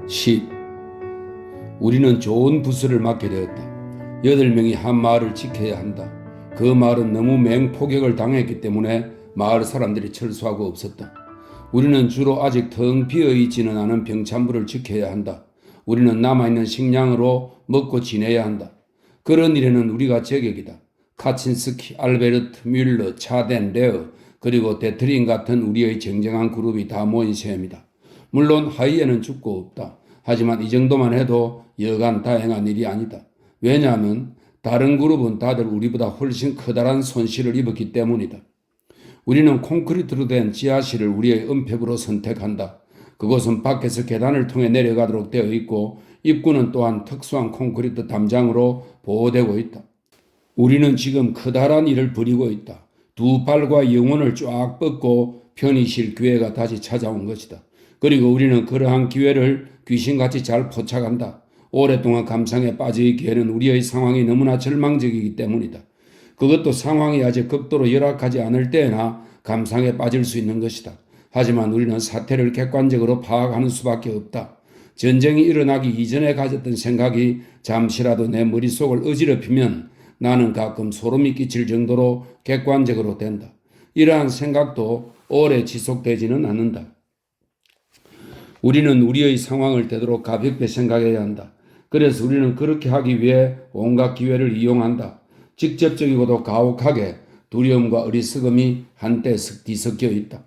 10. 우리는 좋은 부서를 맡게 되었다. 8명이 한 마을을 지켜야 한다. 그 마을은 너무 맹폭격을 당했기 때문에 마을 사람들이 철수하고 없었다. 우리는 주로 아직 텅 비어있지는 않은 병참부를 지켜야 한다. 우리는 남아있는 식량으로 먹고 지내야 한다. 그런 일에는 우리가 제격이다. 카친스키, 알베르트, 뮬러, 차덴, 레어, 그리고 데트린 같은 우리의 쟁쟁한 그룹이 다 모인 셈이다. 물론 하이에는 죽고 없다. 하지만 이 정도만 해도 여간 다행한 일이 아니다. 왜냐하면 다른 그룹은 다들 우리보다 훨씬 커다란 손실을 입었기 때문이다. 우리는 콘크리트로 된 지하실을 우리의 은폐부로 선택한다. 그곳은 밖에서 계단을 통해 내려가도록 되어 있고 입구는 또한 특수한 콘크리트 담장으로 보호되고 있다. 우리는 지금 커다란 일을 벌이고 있다. 두 발과 영혼을 쫙 뻗고 편히 쉴 기회가 다시 찾아온 것이다. 그리고 우리는 그러한 기회를 귀신같이 잘 포착한다. 오랫동안 감상에 빠져있기에는 우리의 상황이 너무나 절망적이기 때문이다. 그것도 상황이 아직 극도로 열악하지 않을 때나 감상에 빠질 수 있는 것이다. 하지만 우리는 사태를 객관적으로 파악하는 수밖에 없다. 전쟁이 일어나기 이전에 가졌던 생각이 잠시라도 내 머릿속을 어지럽히면 나는 가끔 소름이 끼칠 정도로 객관적으로 된다. 이러한 생각도 오래 지속되지는 않는다. 우리는 우리의 상황을 되도록 가볍게 생각해야 한다. 그래서 우리는 그렇게 하기 위해 온갖 기회를 이용한다. 직접적이고도 가혹하게 두려움과 어리석음이 한때 뒤섞여 있다.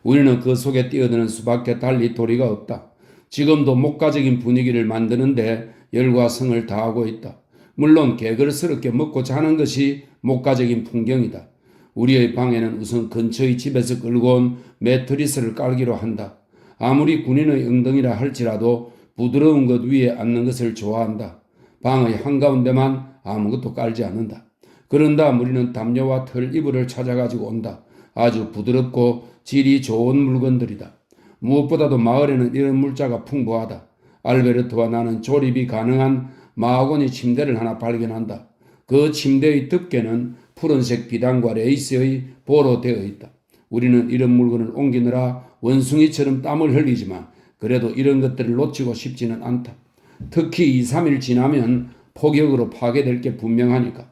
우리는 그 속에 뛰어드는 수밖에 달리 도리가 없다. 지금도 목가적인 분위기를 만드는데 열과 성을 다하고 있다. 물론 개걸스럽게 먹고 자는 것이 목가적인 풍경이다. 우리의 방에는 우선 근처의 집에서 끌고 온 매트리스를 깔기로 한다. 아무리 군인의 엉덩이라 할지라도 부드러운 것 위에 앉는 것을 좋아한다. 방의 한가운데만 아무것도 깔지 않는다. 그런 다음 우리는 담요와 털 이불을 찾아가지고 온다. 아주 부드럽고 질이 좋은 물건들이다. 무엇보다도 마을에는 이런 물자가 풍부하다. 알베르트와 나는 조립이 가능한 마하고니 침대를 하나 발견한다. 그 침대의 덮개는 푸른색 비단과 레이스의 보로 되어 있다. 우리는 이런 물건을 옮기느라 원숭이처럼 땀을 흘리지만 그래도 이런 것들을 놓치고 싶지는 않다. 특히 2, 3일 지나면 폭격으로 파괴될 게 분명하니까.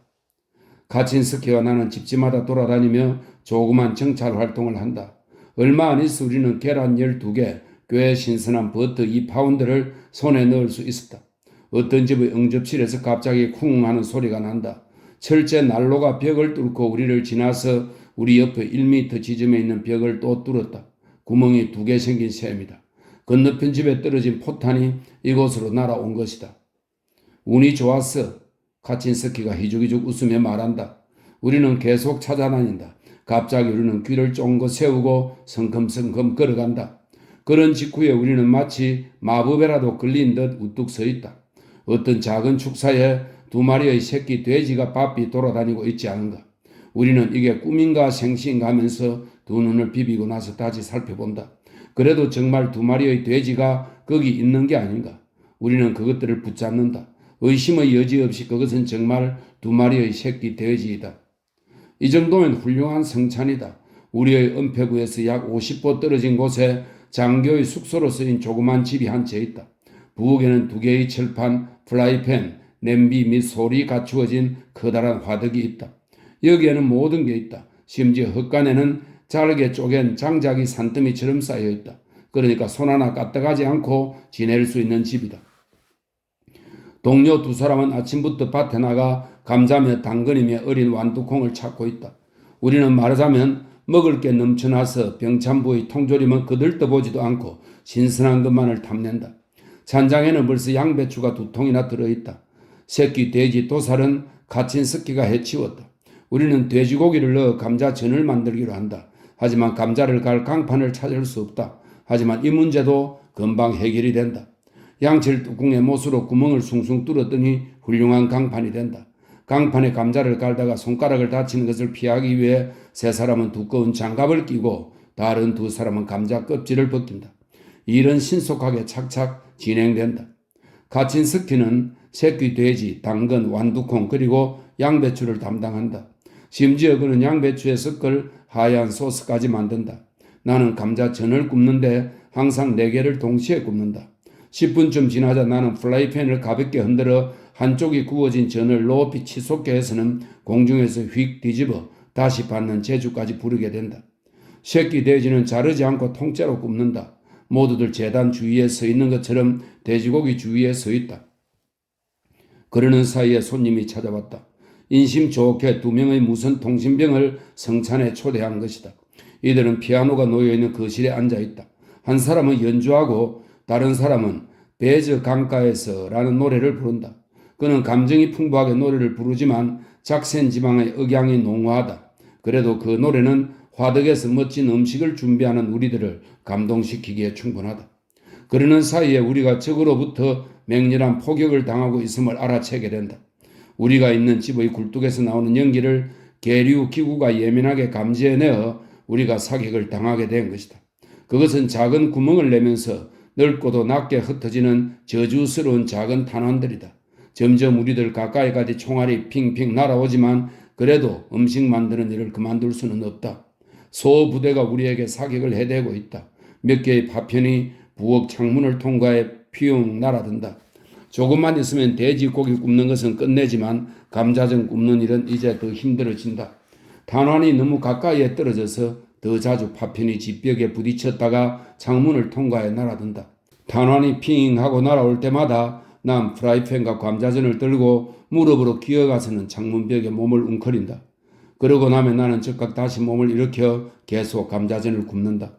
카친스키와 나는 집집마다 돌아다니며 조그만 정찰 활동을 한다. 얼마 안 있어 우리는 계란 12개, 꽤 신선한 버터 2파운드를 손에 넣을 수 있었다. 어떤 집의 응접실에서 갑자기 쿵 하는 소리가 난다. 철제 난로가 벽을 뚫고 우리를 지나서 우리 옆에 1m 지점에 있는 벽을 또 뚫었다. 구멍이 2개 생긴 셈이다. 건너편 집에 떨어진 포탄이 이곳으로 날아온 것이다. 운이 좋았어. 카친스키가 희죽희죽 웃으며 말한다. 우리는 계속 찾아다닌다. 갑자기 우리는 귀를 쫑긋 세우고 성큼성큼 걸어간다. 그런 직후에 우리는 마치 마법에라도 걸린 듯 우뚝 서 있다. 어떤 작은 축사에 2마리의 새끼 돼지가 바삐 돌아다니고 있지 않은가. 우리는 이게 꿈인가 생시인가 하면서 두 눈을 비비고 나서 다시 살펴본다. 그래도 정말 2마리의 돼지가 거기 있는 게 아닌가. 우리는 그것들을 붙잡는다. 의심의 여지 없이 그것은 정말 2마리의 새끼 돼지이다. 이 정도면 훌륭한 성찬이다. 우리의 은폐구에서 약 50보 떨어진 곳에 장교의 숙소로 쓰인 조그만 집이 한 채 있다. 부엌에는 2개의 철판, 프라이팬, 냄비 및 솔이 갖추어진 커다란 화덕이 있다. 여기에는 모든 게 있다. 심지어 헛간에는 잘게 쪼갠 장작이 산더미처럼 쌓여 있다. 그러니까 손 하나 까딱하지 않고 지낼 수 있는 집이다. 동료 2사람은 아침부터 밭에 나가 감자며 당근이며 어린 완두콩을 찾고 있다. 우리는 말하자면 먹을 게 넘쳐나서 병참부의 통조림은 거들떠보지도 않고 신선한 것만을 탐낸다. 찬장에는 벌써 양배추가 2통이나 들어있다. 새끼 돼지 도살은 카친스키가 해치웠다. 우리는 돼지고기를 넣어 감자전을 만들기로 한다. 하지만 감자를 갈 강판을 찾을 수 없다. 하지만 이 문제도 금방 해결이 된다. 양철 뚜껑에 못으로 구멍을 숭숭 뚫었더니 훌륭한 강판이 된다. 강판에 감자를 갈다가 손가락을 다치는 것을 피하기 위해 3사람은 두꺼운 장갑을 끼고 다른 2사람은 감자 껍질을 벗긴다. 일은 신속하게 착착 진행된다. 카친스키는 새끼 돼지, 당근, 완두콩 그리고 양배추를 담당한다. 심지어 그는 양배추에 섞을 하얀 소스까지 만든다. 나는 감자전을 굽는데 항상 4개를 동시에 굽는다. 10분쯤 지나자 나는 프라이팬을 가볍게 흔들어 한쪽이 구워진 전을 높이 치솟게 해서는 공중에서 휙 뒤집어 다시 받는 재주까지 부르게 된다. 새끼 돼지는 자르지 않고 통째로 굽는다. 모두들 제단 주위에 서 있는 것처럼 돼지고기 주위에 서 있다. 그러는 사이에 손님이 찾아왔다. 인심 좋게 2명의 무선 통신병을 성찬에 초대한 것이다. 이들은 피아노가 놓여있는 거실에 앉아있다. 한 사람은 연주하고 다른 사람은 베저 강가에서 라는 노래를 부른다. 그는 감정이 풍부하게 노래를 부르지만 작센 지방의 억양이 농후하다. 그래도 그 노래는 화덕에서 멋진 음식을 준비하는 우리들을 감동시키기에 충분하다. 그러는 사이에 우리가 적으로부터 맹렬한 포격을 당하고 있음을 알아채게 된다. 우리가 있는 집의 굴뚝에서 나오는 연기를 계류 기구가 예민하게 감지해내어 우리가 사격을 당하게 된 것이다. 그것은 작은 구멍을 내면서 넓고도 낮게 흩어지는 저주스러운 작은 탄환들이다. 점점 우리들 가까이까지 총알이 핑핑 날아오지만 그래도 음식 만드는 일을 그만둘 수는 없다. 소부대가 우리에게 사격을 해대고 있다. 몇 개의 파편이 부엌 창문을 통과해 피웅 날아든다. 조금만 있으면 돼지고기 굽는 것은 끝내지만 감자전 굽는 일은 이제 더 힘들어진다. 탄환이 너무 가까이에 떨어져서 더 자주 파편이 집벽에 부딪혔다가 창문을 통과해 날아든다. 탄환이 핑하고 날아올 때마다 난 프라이팬과 감자전을 들고 무릎으로 기어가서는 창문벽에 몸을 웅크린다. 그러고 나면 나는 즉각 다시 몸을 일으켜 계속 감자전을 굽는다.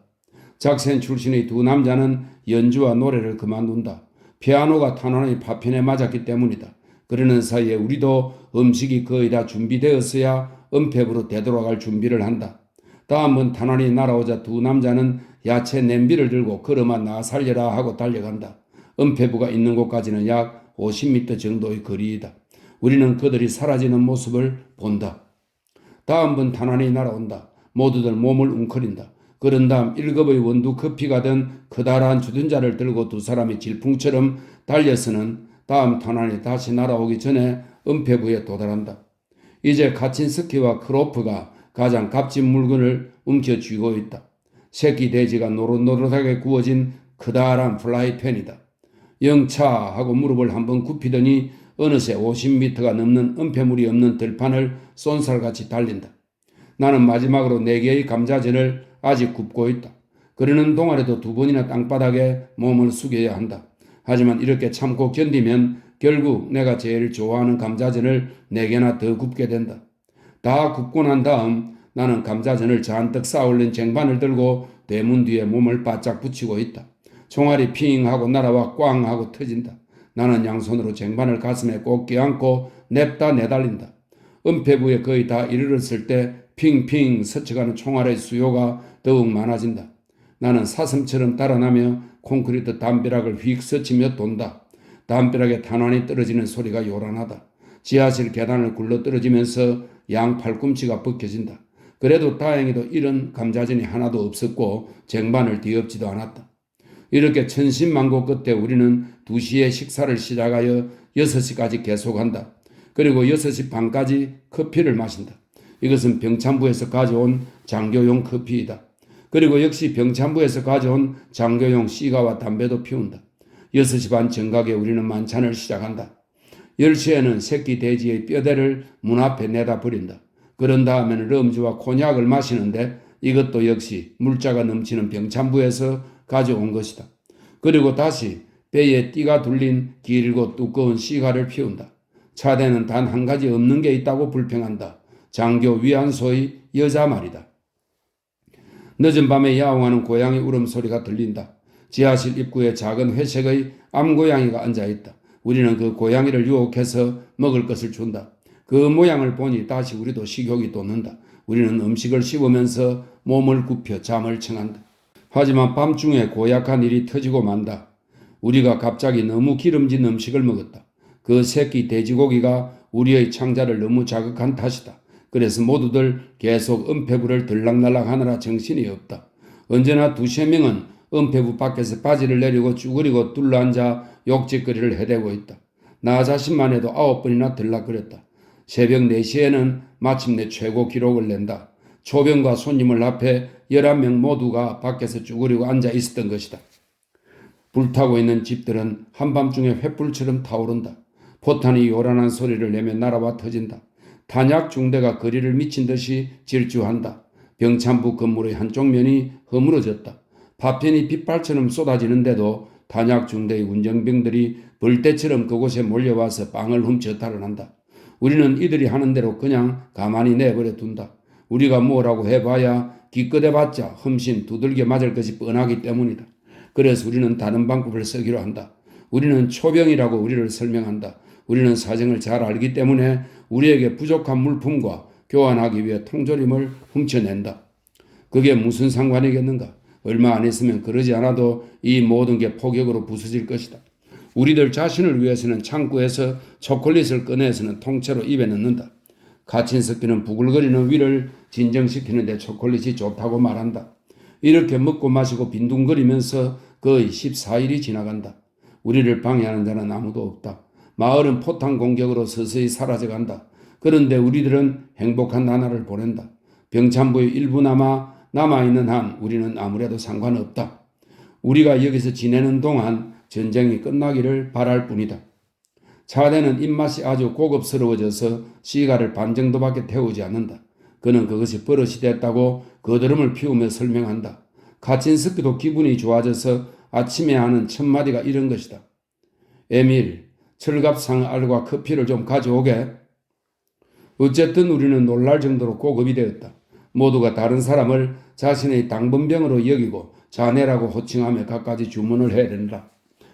작센 출신의 2 남자는 연주와 노래를 그만둔다. 피아노가 탄환의 파편에 맞았기 때문이다. 그러는 사이에 우리도 음식이 거의 다 준비되었어야 은폐부로 되돌아갈 준비를 한다. 다음은 탄환이 날아오자 2 남자는 야채 냄비를 들고 걸어만 나 살려라 하고 달려간다. 은폐부가 있는 곳까지는 약 50m 정도의 거리이다. 우리는 그들이 사라지는 모습을 본다. 다음은 탄환이 날아온다. 모두들 몸을 웅크린다. 그런 다음 1급의 원두 커피가 든 커다란 주둔자를 들고 2 사람이 질풍처럼 달려서는 다음 탄환이 다시 날아오기 전에 은폐부에 도달한다. 이제 카친스키와 크로프가 가장 값진 물건을 움켜쥐고 있다. 새끼 돼지가 노릇노릇하게 구워진 커다란 프라이팬이다. 영차 하고 무릎을 한번 굽히더니 어느새 50m가 넘는 은폐물이 없는 들판을 쏜살같이 달린다. 나는 마지막으로 4개의 감자전을 아직 굽고 있다. 그러는 동안에도 2번이나 땅바닥에 몸을 숙여야 한다. 하지만 이렇게 참고 견디면 결국 내가 제일 좋아하는 감자전을 4개나 더 굽게 된다. 다 굽고 난 다음 나는 감자전을 잔뜩 쌓아올린 쟁반을 들고 대문 뒤에 몸을 바짝 붙이고 있다. 총알이 핑 하고 날아와 꽝 하고 터진다. 나는 양손으로 쟁반을 가슴에 꼭 껴안고 냅다 내달린다. 은폐부에 거의 다 이르렀을 때 핑핑 스쳐가는 총알의 수요가 더욱 많아진다. 나는 사슴처럼 달아나며 콘크리트 담벼락을 휙 스치며 돈다. 담벼락에 탄환이 떨어지는 소리가 요란하다. 지하실 계단을 굴러 떨어지면서 양 팔꿈치가 벗겨진다. 그래도 다행히도 이런 감자전이 하나도 없었고 쟁반을 뒤엎지도 않았다. 이렇게 천신만고 끝에 우리는 2시에 식사를 시작하여 6시까지 계속한다. 그리고 6시 반까지 커피를 마신다. 이것은 병참부에서 가져온 장교용 커피이다. 그리고 역시 병참부에서 가져온 장교용 시가와 담배도 피운다. 6시 반 정각에 우리는 만찬을 시작한다. 10시에는 새끼 돼지의 뼈대를 문 앞에 내다 버린다. 그런 다음에는 럼주와 코냑을 마시는데 이것도 역시 물자가 넘치는 병참부에서 가져온 것이다. 그리고 다시 배에 띠가 둘린 길고 두꺼운 시가를 피운다. 차대는 단 한 가지 없는 게 있다고 불평한다. 장교 위안소의 여자 말이다. 늦은 밤에 야옹하는 고양이 울음소리가 들린다. 지하실 입구에 작은 회색의 암고양이가 앉아있다. 우리는 그 고양이를 유혹해서 먹을 것을 준다. 그 모양을 보니 다시 우리도 식욕이 돋는다. 우리는 음식을 씹으면서 몸을 굽혀 잠을 청한다. 하지만 밤중에 고약한 일이 터지고 만다. 우리가 갑자기 너무 기름진 음식을 먹었다. 그 새끼 돼지고기가 우리의 창자를 너무 자극한 탓이다. 그래서 모두들 계속 은폐부를 들락날락 하느라 정신이 없다. 언제나 2~3명은 은폐부 밖에서 바지를 내리고 쭈그리고 둘러앉아 욕짓거리를 해대고 있다. 나 자신만 해도 9번이나 들락거렸다. 새벽 4시에는 마침내 최고 기록을 낸다. 초병과 손님을 앞에 11명 모두가 밖에서 쭈그리고 앉아 있었던 것이다. 불타고 있는 집들은 한밤중에 횃불처럼 타오른다. 포탄이 요란한 소리를 내며 날아와 터진다. 탄약 중대가 거리를 미친 듯이 질주한다. 병참부 건물의 한쪽 면이 허물어졌다. 파편이 빗발처럼 쏟아지는데도 탄약 중대의 운정병들이 벌떼처럼 그곳에 몰려와서 빵을 훔쳐 달아난다. 우리는 이들이 하는 대로 그냥 가만히 내버려 둔다. 우리가 뭐라고 해봐야 기껏해봤자 흠신 두들겨 맞을 것이 뻔하기 때문이다. 그래서 우리는 다른 방법을 쓰기로 한다. 우리는 초병이라고 우리를 설명한다. 우리는 사정을 잘 알기 때문에 우리에게 부족한 물품과 교환하기 위해 통조림을 훔쳐낸다. 그게 무슨 상관이겠는가? 얼마 안 있으면 그러지 않아도 이 모든 게 폭격으로 부서질 것이다. 우리들 자신을 위해서는 창고에서 초콜릿을 꺼내서는 통째로 입에 넣는다. 갇힌 습기는 부글거리는 위를 진정시키는데 초콜릿이 좋다고 말한다. 이렇게 먹고 마시고 빈둥거리면서 거의 14일이 지나간다. 우리를 방해하는 자는 아무도 없다. 마을은 포탄 공격으로 서서히 사라져간다. 그런데 우리들은 행복한 나날을 보낸다. 병참부의 일부나마 남아있는 한 우리는 아무래도 상관없다. 우리가 여기서 지내는 동안 전쟁이 끝나기를 바랄 뿐이다. 차대는 입맛이 아주 고급스러워져서 시가를 반 정도밖에 태우지 않는다. 그는 그것이 버릇이 됐다고 거드름을 피우며 설명한다. 갇힌 습기도 기분이 좋아져서 아침에 하는 첫마디가 이런 것이다. 에밀, 철갑상 알과 커피를 좀 가져오게. 어쨌든 우리는 놀랄 정도로 고급이 되었다. 모두가 다른 사람을 자신의 당번병으로 여기고 자네라고 호칭하며 갖가지 주문을 해야 된다.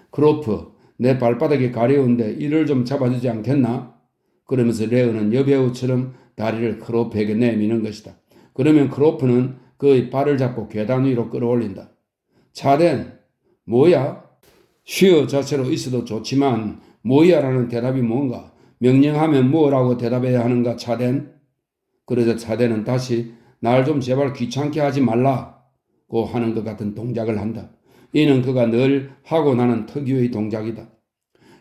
크로프, 내 발바닥이 가려운데 이를 좀 잡아주지 않겠나? 그러면서 레어는 여배우처럼 다리를 크로프에게 내미는 것이다. 그러면 크로프는 그의 발을 잡고 계단 위로 끌어올린다. 차덴, 뭐야? 쉬어 자체로 있어도 좋지만 뭐야라는 대답이 뭔가? 명령하면 뭐라고 대답해야 하는가 차덴? 그러자 차덴은 다시 날 좀 제발 귀찮게 하지 말라고 하는 것 같은 동작을 한다. 이는 그가 늘 하고 나는 특유의 동작이다.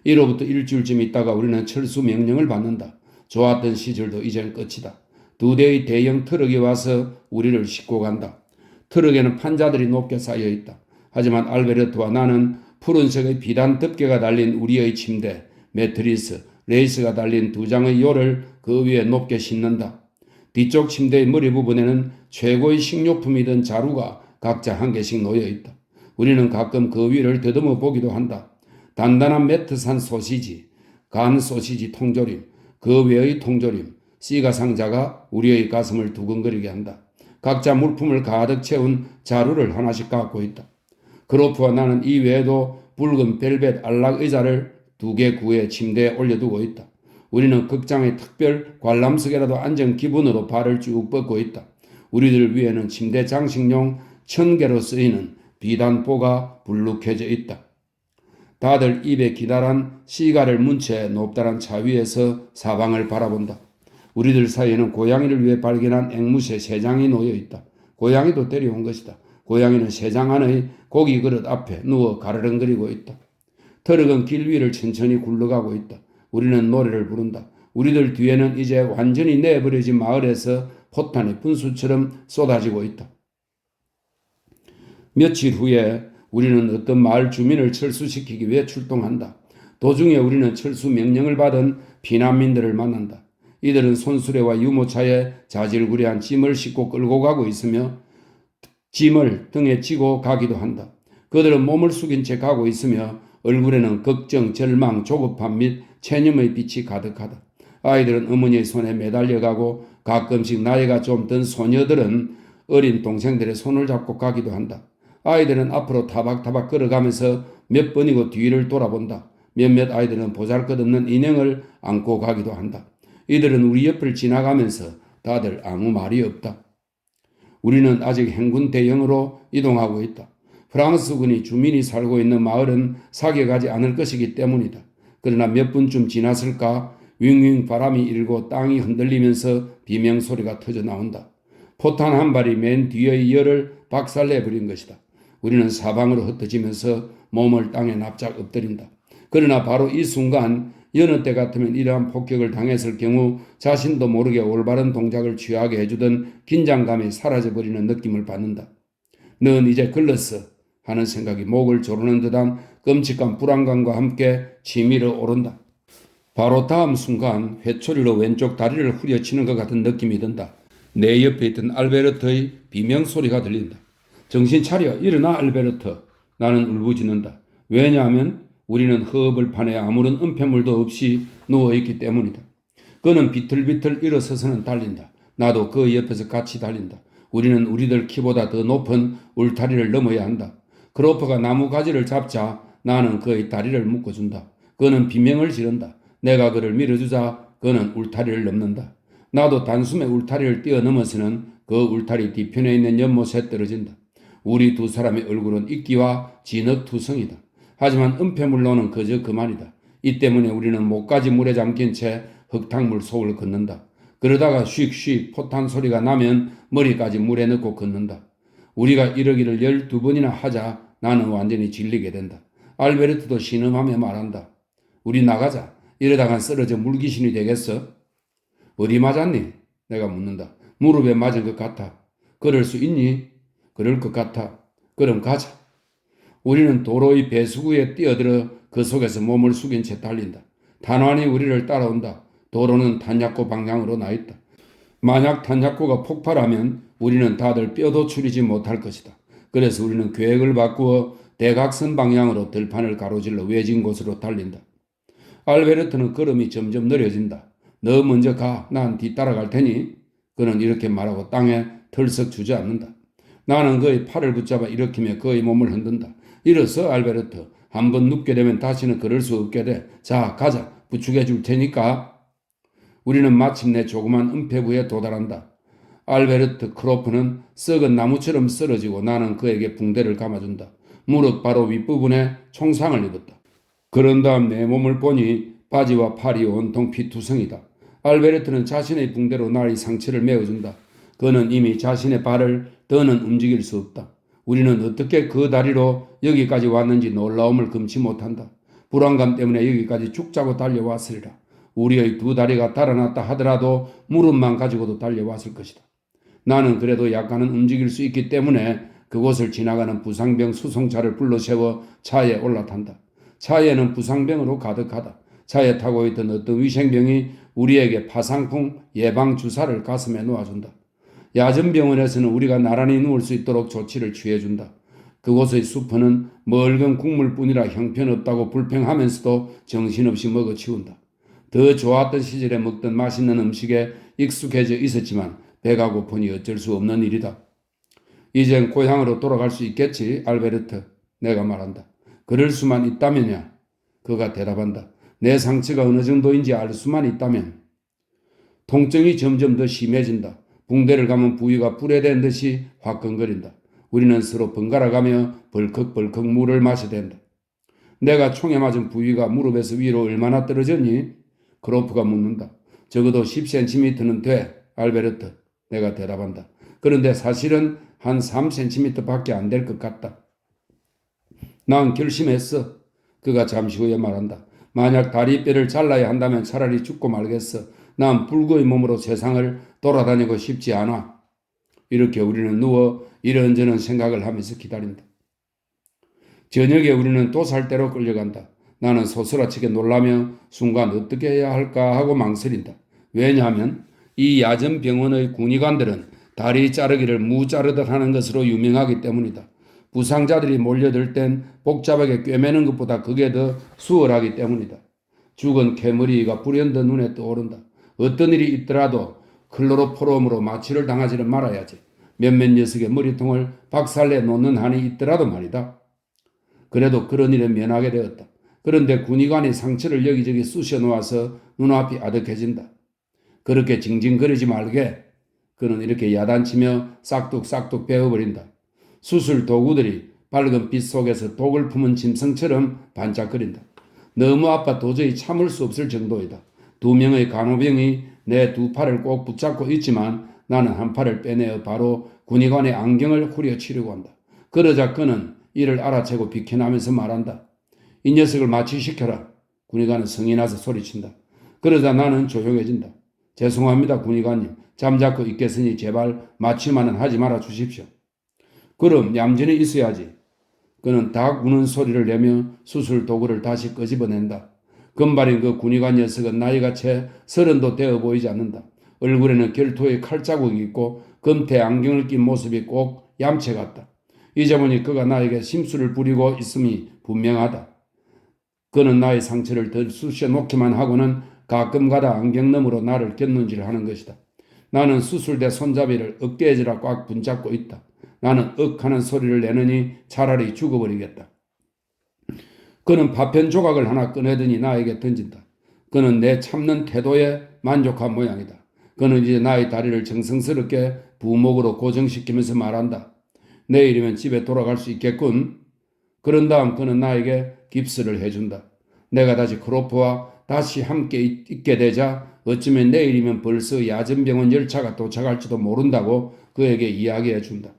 이로부터 일주일쯤 있다가 우리는 철수 명령을 받는다. 좋았던 시절도 이젠 끝이다. 2대의 대형 트럭이 와서 우리를 싣고 간다. 트럭에는 판자들이 높게 쌓여 있다. 하지만 알베르토와 나는 푸른색의 비단 덮개가 달린 우리의 침대, 매트리스, 레이스가 달린 2장의 요를 그 위에 높게 싣는다. 뒤쪽 침대의 머리 부분에는 최고의 식료품이던 자루가 각자 한 개씩 놓여 있다. 우리는 가끔 그 위를 더듬어 보기도 한다. 단단한 매트산 소시지, 간 소시지 통조림, 그 외의 통조림, 씨가 상자가 우리의 가슴을 두근거리게 한다. 각자 물품을 가득 채운 자루를 하나씩 갖고 있다. 크로프와 나는 이 외에도 붉은 벨벳 안락 의자를 2개 구해 침대에 올려두고 있다. 우리는 극장의 특별 관람석이라도 앉은 기분으로 발을 쭉 뻗고 있다. 우리들 위에는 침대 장식용 1000개로 쓰이는 비단보가 불룩해져 있다. 다들 입에 기다란 시가를 문 채 높다란 차 위에서 사방을 바라본다. 우리들 사이에는 고양이를 위해 발견한 앵무새 3장이 놓여 있다. 고양이도 데려온 것이다. 고양이는 3장 안의 고기 그릇 앞에 누워 가르릉거리고 있다. 트럭은 길 위를 천천히 굴러가고 있다. 우리는 노래를 부른다. 우리들 뒤에는 이제 완전히 내버려진 마을에서 포탄이 분수처럼 쏟아지고 있다. 며칠 후에 우리는 어떤 마을 주민을 철수시키기 위해 출동한다. 도중에 우리는 철수 명령을 받은 피난민들을 만난다. 이들은 손수레와 유모차에 자질구레한 짐을 싣고 끌고 가고 있으며 짐을 등에 지고 가기도 한다. 그들은 몸을 숙인 채 가고 있으며 얼굴에는 걱정, 절망, 조급함 및 체념의 빛이 가득하다. 아이들은 어머니의 손에 매달려가고 가끔씩 나이가 좀 든 소녀들은 어린 동생들의 손을 잡고 가기도 한다. 아이들은 앞으로 타박타박 걸어가면서 몇 번이고 뒤를 돌아본다. 몇몇 아이들은 보잘것없는 인형을 안고 가기도 한다. 이들은 우리 옆을 지나가면서 다들 아무 말이 없다. 우리는 아직 행군 대형으로 이동하고 있다. 프랑스군이 주민이 살고 있는 마을은 사격하지 않을 것이기 때문이다. 그러나 몇 분쯤 지났을까 윙윙 바람이 일고 땅이 흔들리면서 비명소리가 터져 나온다. 포탄 한 발이 맨 뒤의 열을 박살내버린 것이다. 우리는 사방으로 흩어지면서 몸을 땅에 납작 엎드린다. 그러나 바로 이 순간 여느 때 같으면 이러한 폭격을 당했을 경우 자신도 모르게 올바른 동작을 취하게 해주던 긴장감이 사라져버리는 느낌을 받는다. 넌 이제 글렀어. 하는 생각이 목을 조르는 듯한 끔찍한 불안감과 함께 치밀어 오른다. 바로 다음 순간 회초리로 왼쪽 다리를 후려치는 것 같은 느낌이 든다. 내 옆에 있던 알베르트의 비명소리가 들린다. 정신 차려, 일어나 알베르트. 나는 울부짖는다. 왜냐하면 우리는 허벌판에 아무런 은폐물도 없이 누워있기 때문이다. 그는 비틀비틀 일어서서는 달린다. 나도 그 옆에서 같이 달린다. 우리는 우리들 키보다 더 높은 울타리를 넘어야 한다. 크로퍼가 나무 가지를 잡자 나는 그의 다리를 묶어준다. 그는 비명을 지른다. 내가 그를 밀어주자 그는 울타리를 넘는다. 나도 단숨에 울타리를 뛰어넘어서는 그 울타리 뒤편에 있는 연못에 떨어진다. 우리 두 사람의 얼굴은 이끼와 진흙투성이다. 하지만 은폐물로는 그저 그만이다. 이 때문에 우리는 목까지 물에 잠긴 채 흙탕물 속을 걷는다. 그러다가 슉슉 포탄 소리가 나면 머리까지 물에 넣고 걷는다. 우리가 이러기를 12번이나 하자 나는 완전히 질리게 된다. 알베르트도 신음하며 말한다. 우리 나가자. 이러다간 쓰러져 물귀신이 되겠어? 어디 맞았니? 내가 묻는다. 무릎에 맞은 것 같아. 그럴 수 있니? 그럴 것 같아. 그럼 가자. 우리는 도로의 배수구에 뛰어들어 그 속에서 몸을 숙인 채 달린다. 탄환이 우리를 따라온다. 도로는 탄약고 방향으로 나 있다. 만약 탄약고가 폭발하면 우리는 다들 뼈도 추리지 못할 것이다. 그래서 우리는 계획을 바꾸어 대각선 방향으로 들판을 가로질러 외진 곳으로 달린다. 알베르트는 걸음이 점점 느려진다. 너 먼저 가. 난 뒤따라갈 테니. 그는 이렇게 말하고 땅에 털썩 주저앉는다. 나는 그의 팔을 붙잡아 일으키며 그의 몸을 흔든다. 일어서 알베르트. 한번 눕게 되면 다시는 걸을 수 없게 돼. 자, 가자. 부축해 줄 테니까. 우리는 마침내 조그만 은폐부에 도달한다. 알베르트 크로프는 썩은 나무처럼 쓰러지고 나는 그에게 붕대를 감아준다. 무릎 바로 윗부분에 총상을 입었다. 그런 다음 내 몸을 보니 바지와 팔이 온통 피투성이다. 알베르트는 자신의 붕대로 나의 상처를 메어준다. 그는 이미 자신의 발을 더는 움직일 수 없다. 우리는 어떻게 그 다리로 여기까지 왔는지 놀라움을 금치 못한다. 불안감 때문에 여기까지 죽자고 달려왔으리라. 우리의 두 다리가 달아났다 하더라도 무릎만 가지고도 달려왔을 것이다. 나는 그래도 약간은 움직일 수 있기 때문에 그곳을 지나가는 부상병 수송차를 불러세워 차에 올라탄다. 차에는 부상병으로 가득하다. 차에 타고 있던 어떤 위생병이 우리에게 파상풍 예방주사를 가슴에 놓아준다. 야전병원에서는 우리가 나란히 누울 수 있도록 조치를 취해준다. 그곳의 수퍼는 묽은 국물뿐이라 형편없다고 불평하면서도 정신없이 먹어치운다. 더 좋았던 시절에 먹던 맛있는 음식에 익숙해져 있었지만 배가 고프니 어쩔 수 없는 일이다. 이젠 고향으로 돌아갈 수 있겠지, 알베르트. 내가 말한다. 그럴 수만 있다면야. 그가 대답한다. 내 상처가 어느 정도인지 알 수만 있다면. 통증이 점점 더 심해진다. 붕대를 감은 부위가 불에 댄 듯이 화끈거린다. 우리는 서로 번갈아가며 벌컥벌컥 물을 마셔야 된다. 내가 총에 맞은 부위가 무릎에서 위로 얼마나 떨어졌니? 크로프가 묻는다. 적어도 10cm는 돼, 알베르트. 내가 대답한다. 그런데 사실은 한 3cm 밖에 안 될 것 같다. 난 결심했어. 그가 잠시 후에 말한다. 만약 다리뼈를 잘라야 한다면 차라리 죽고 말겠어. 난 불구의 몸으로 세상을 돌아다니고 싶지 않아. 이렇게 우리는 누워 이런저런 생각을 하면서 기다린다. 저녁에 우리는 또 살대로 끌려간다. 나는 소스라치게 놀라며 순간 어떻게 해야 할까 하고 망설인다. 왜냐하면 이 야전병원의 군의관들은 다리 자르기를 무 자르듯 하는 것으로 유명하기 때문이다. 부상자들이 몰려들 땐 복잡하게 꿰매는 것보다 그게 더 수월하기 때문이다. 죽은 개머리가 불현듯 눈에 떠오른다. 어떤 일이 있더라도 클로로포름으로 마취를 당하지는 말아야지. 몇몇 녀석의 머리통을 박살내 놓는 한이 있더라도 말이다. 그래도 그런 일에 면하게 되었다. 그런데 군의관이 상처를 여기저기 쑤셔 놓아서 눈앞이 아득해진다. 그렇게 징징거리지 말게. 그는 이렇게 야단치며 싹둑싹둑 베어버린다. 수술 도구들이 밝은 빛 속에서 독을 품은 짐승처럼 반짝거린다. 너무 아파 도저히 참을 수 없을 정도이다. 두 명의 간호병이 내 두 팔을 꼭 붙잡고 있지만 나는 한 팔을 빼내어 바로 군의관의 안경을 후려치려고 한다. 그러자 그는 이를 알아채고 비켜나면서 말한다. 이 녀석을 마취시켜라. 군의관은 성이 나서 소리친다. 그러자 나는 조용해진다. 죄송합니다, 군의관님. 잠자코 있겠으니 제발 마취만은 하지 말아 주십시오. 그럼 얌전히 있어야지. 그는 닭 우는 소리를 내며 수술 도구를 다시 끄집어낸다. 금발인 그 군의관 녀석은 나이가 채 30도 되어 보이지 않는다. 얼굴에는 결투의 칼자국이 있고 금태 안경을 낀 모습이 꼭 얌체 같다. 이제 보니 그가 나에게 심술을 부리고 있음이 분명하다. 그는 나의 상처를 더 쑤셔 놓기만 하고는 가끔가다 안경 너머로 나를 곁눈질하는 것이다. 나는 수술대 손잡이를 어깨에지라 꽉 붙잡고 있다. 나는 억하는 소리를 내느니 차라리 죽어버리겠다. 그는 파편 조각을 하나 꺼내더니 나에게 던진다. 그는 내 참는 태도에 만족한 모양이다. 그는 이제 나의 다리를 정성스럽게 부목으로 고정시키면서 말한다. 내일이면 집에 돌아갈 수 있겠군. 그런 다음 그는 나에게 깁스를 해준다. 내가 다시 크로프와 다시 함께 있게 되자 어쩌면 내일이면 벌써 야전병원 열차가 도착할지도 모른다고 그에게 이야기해준다.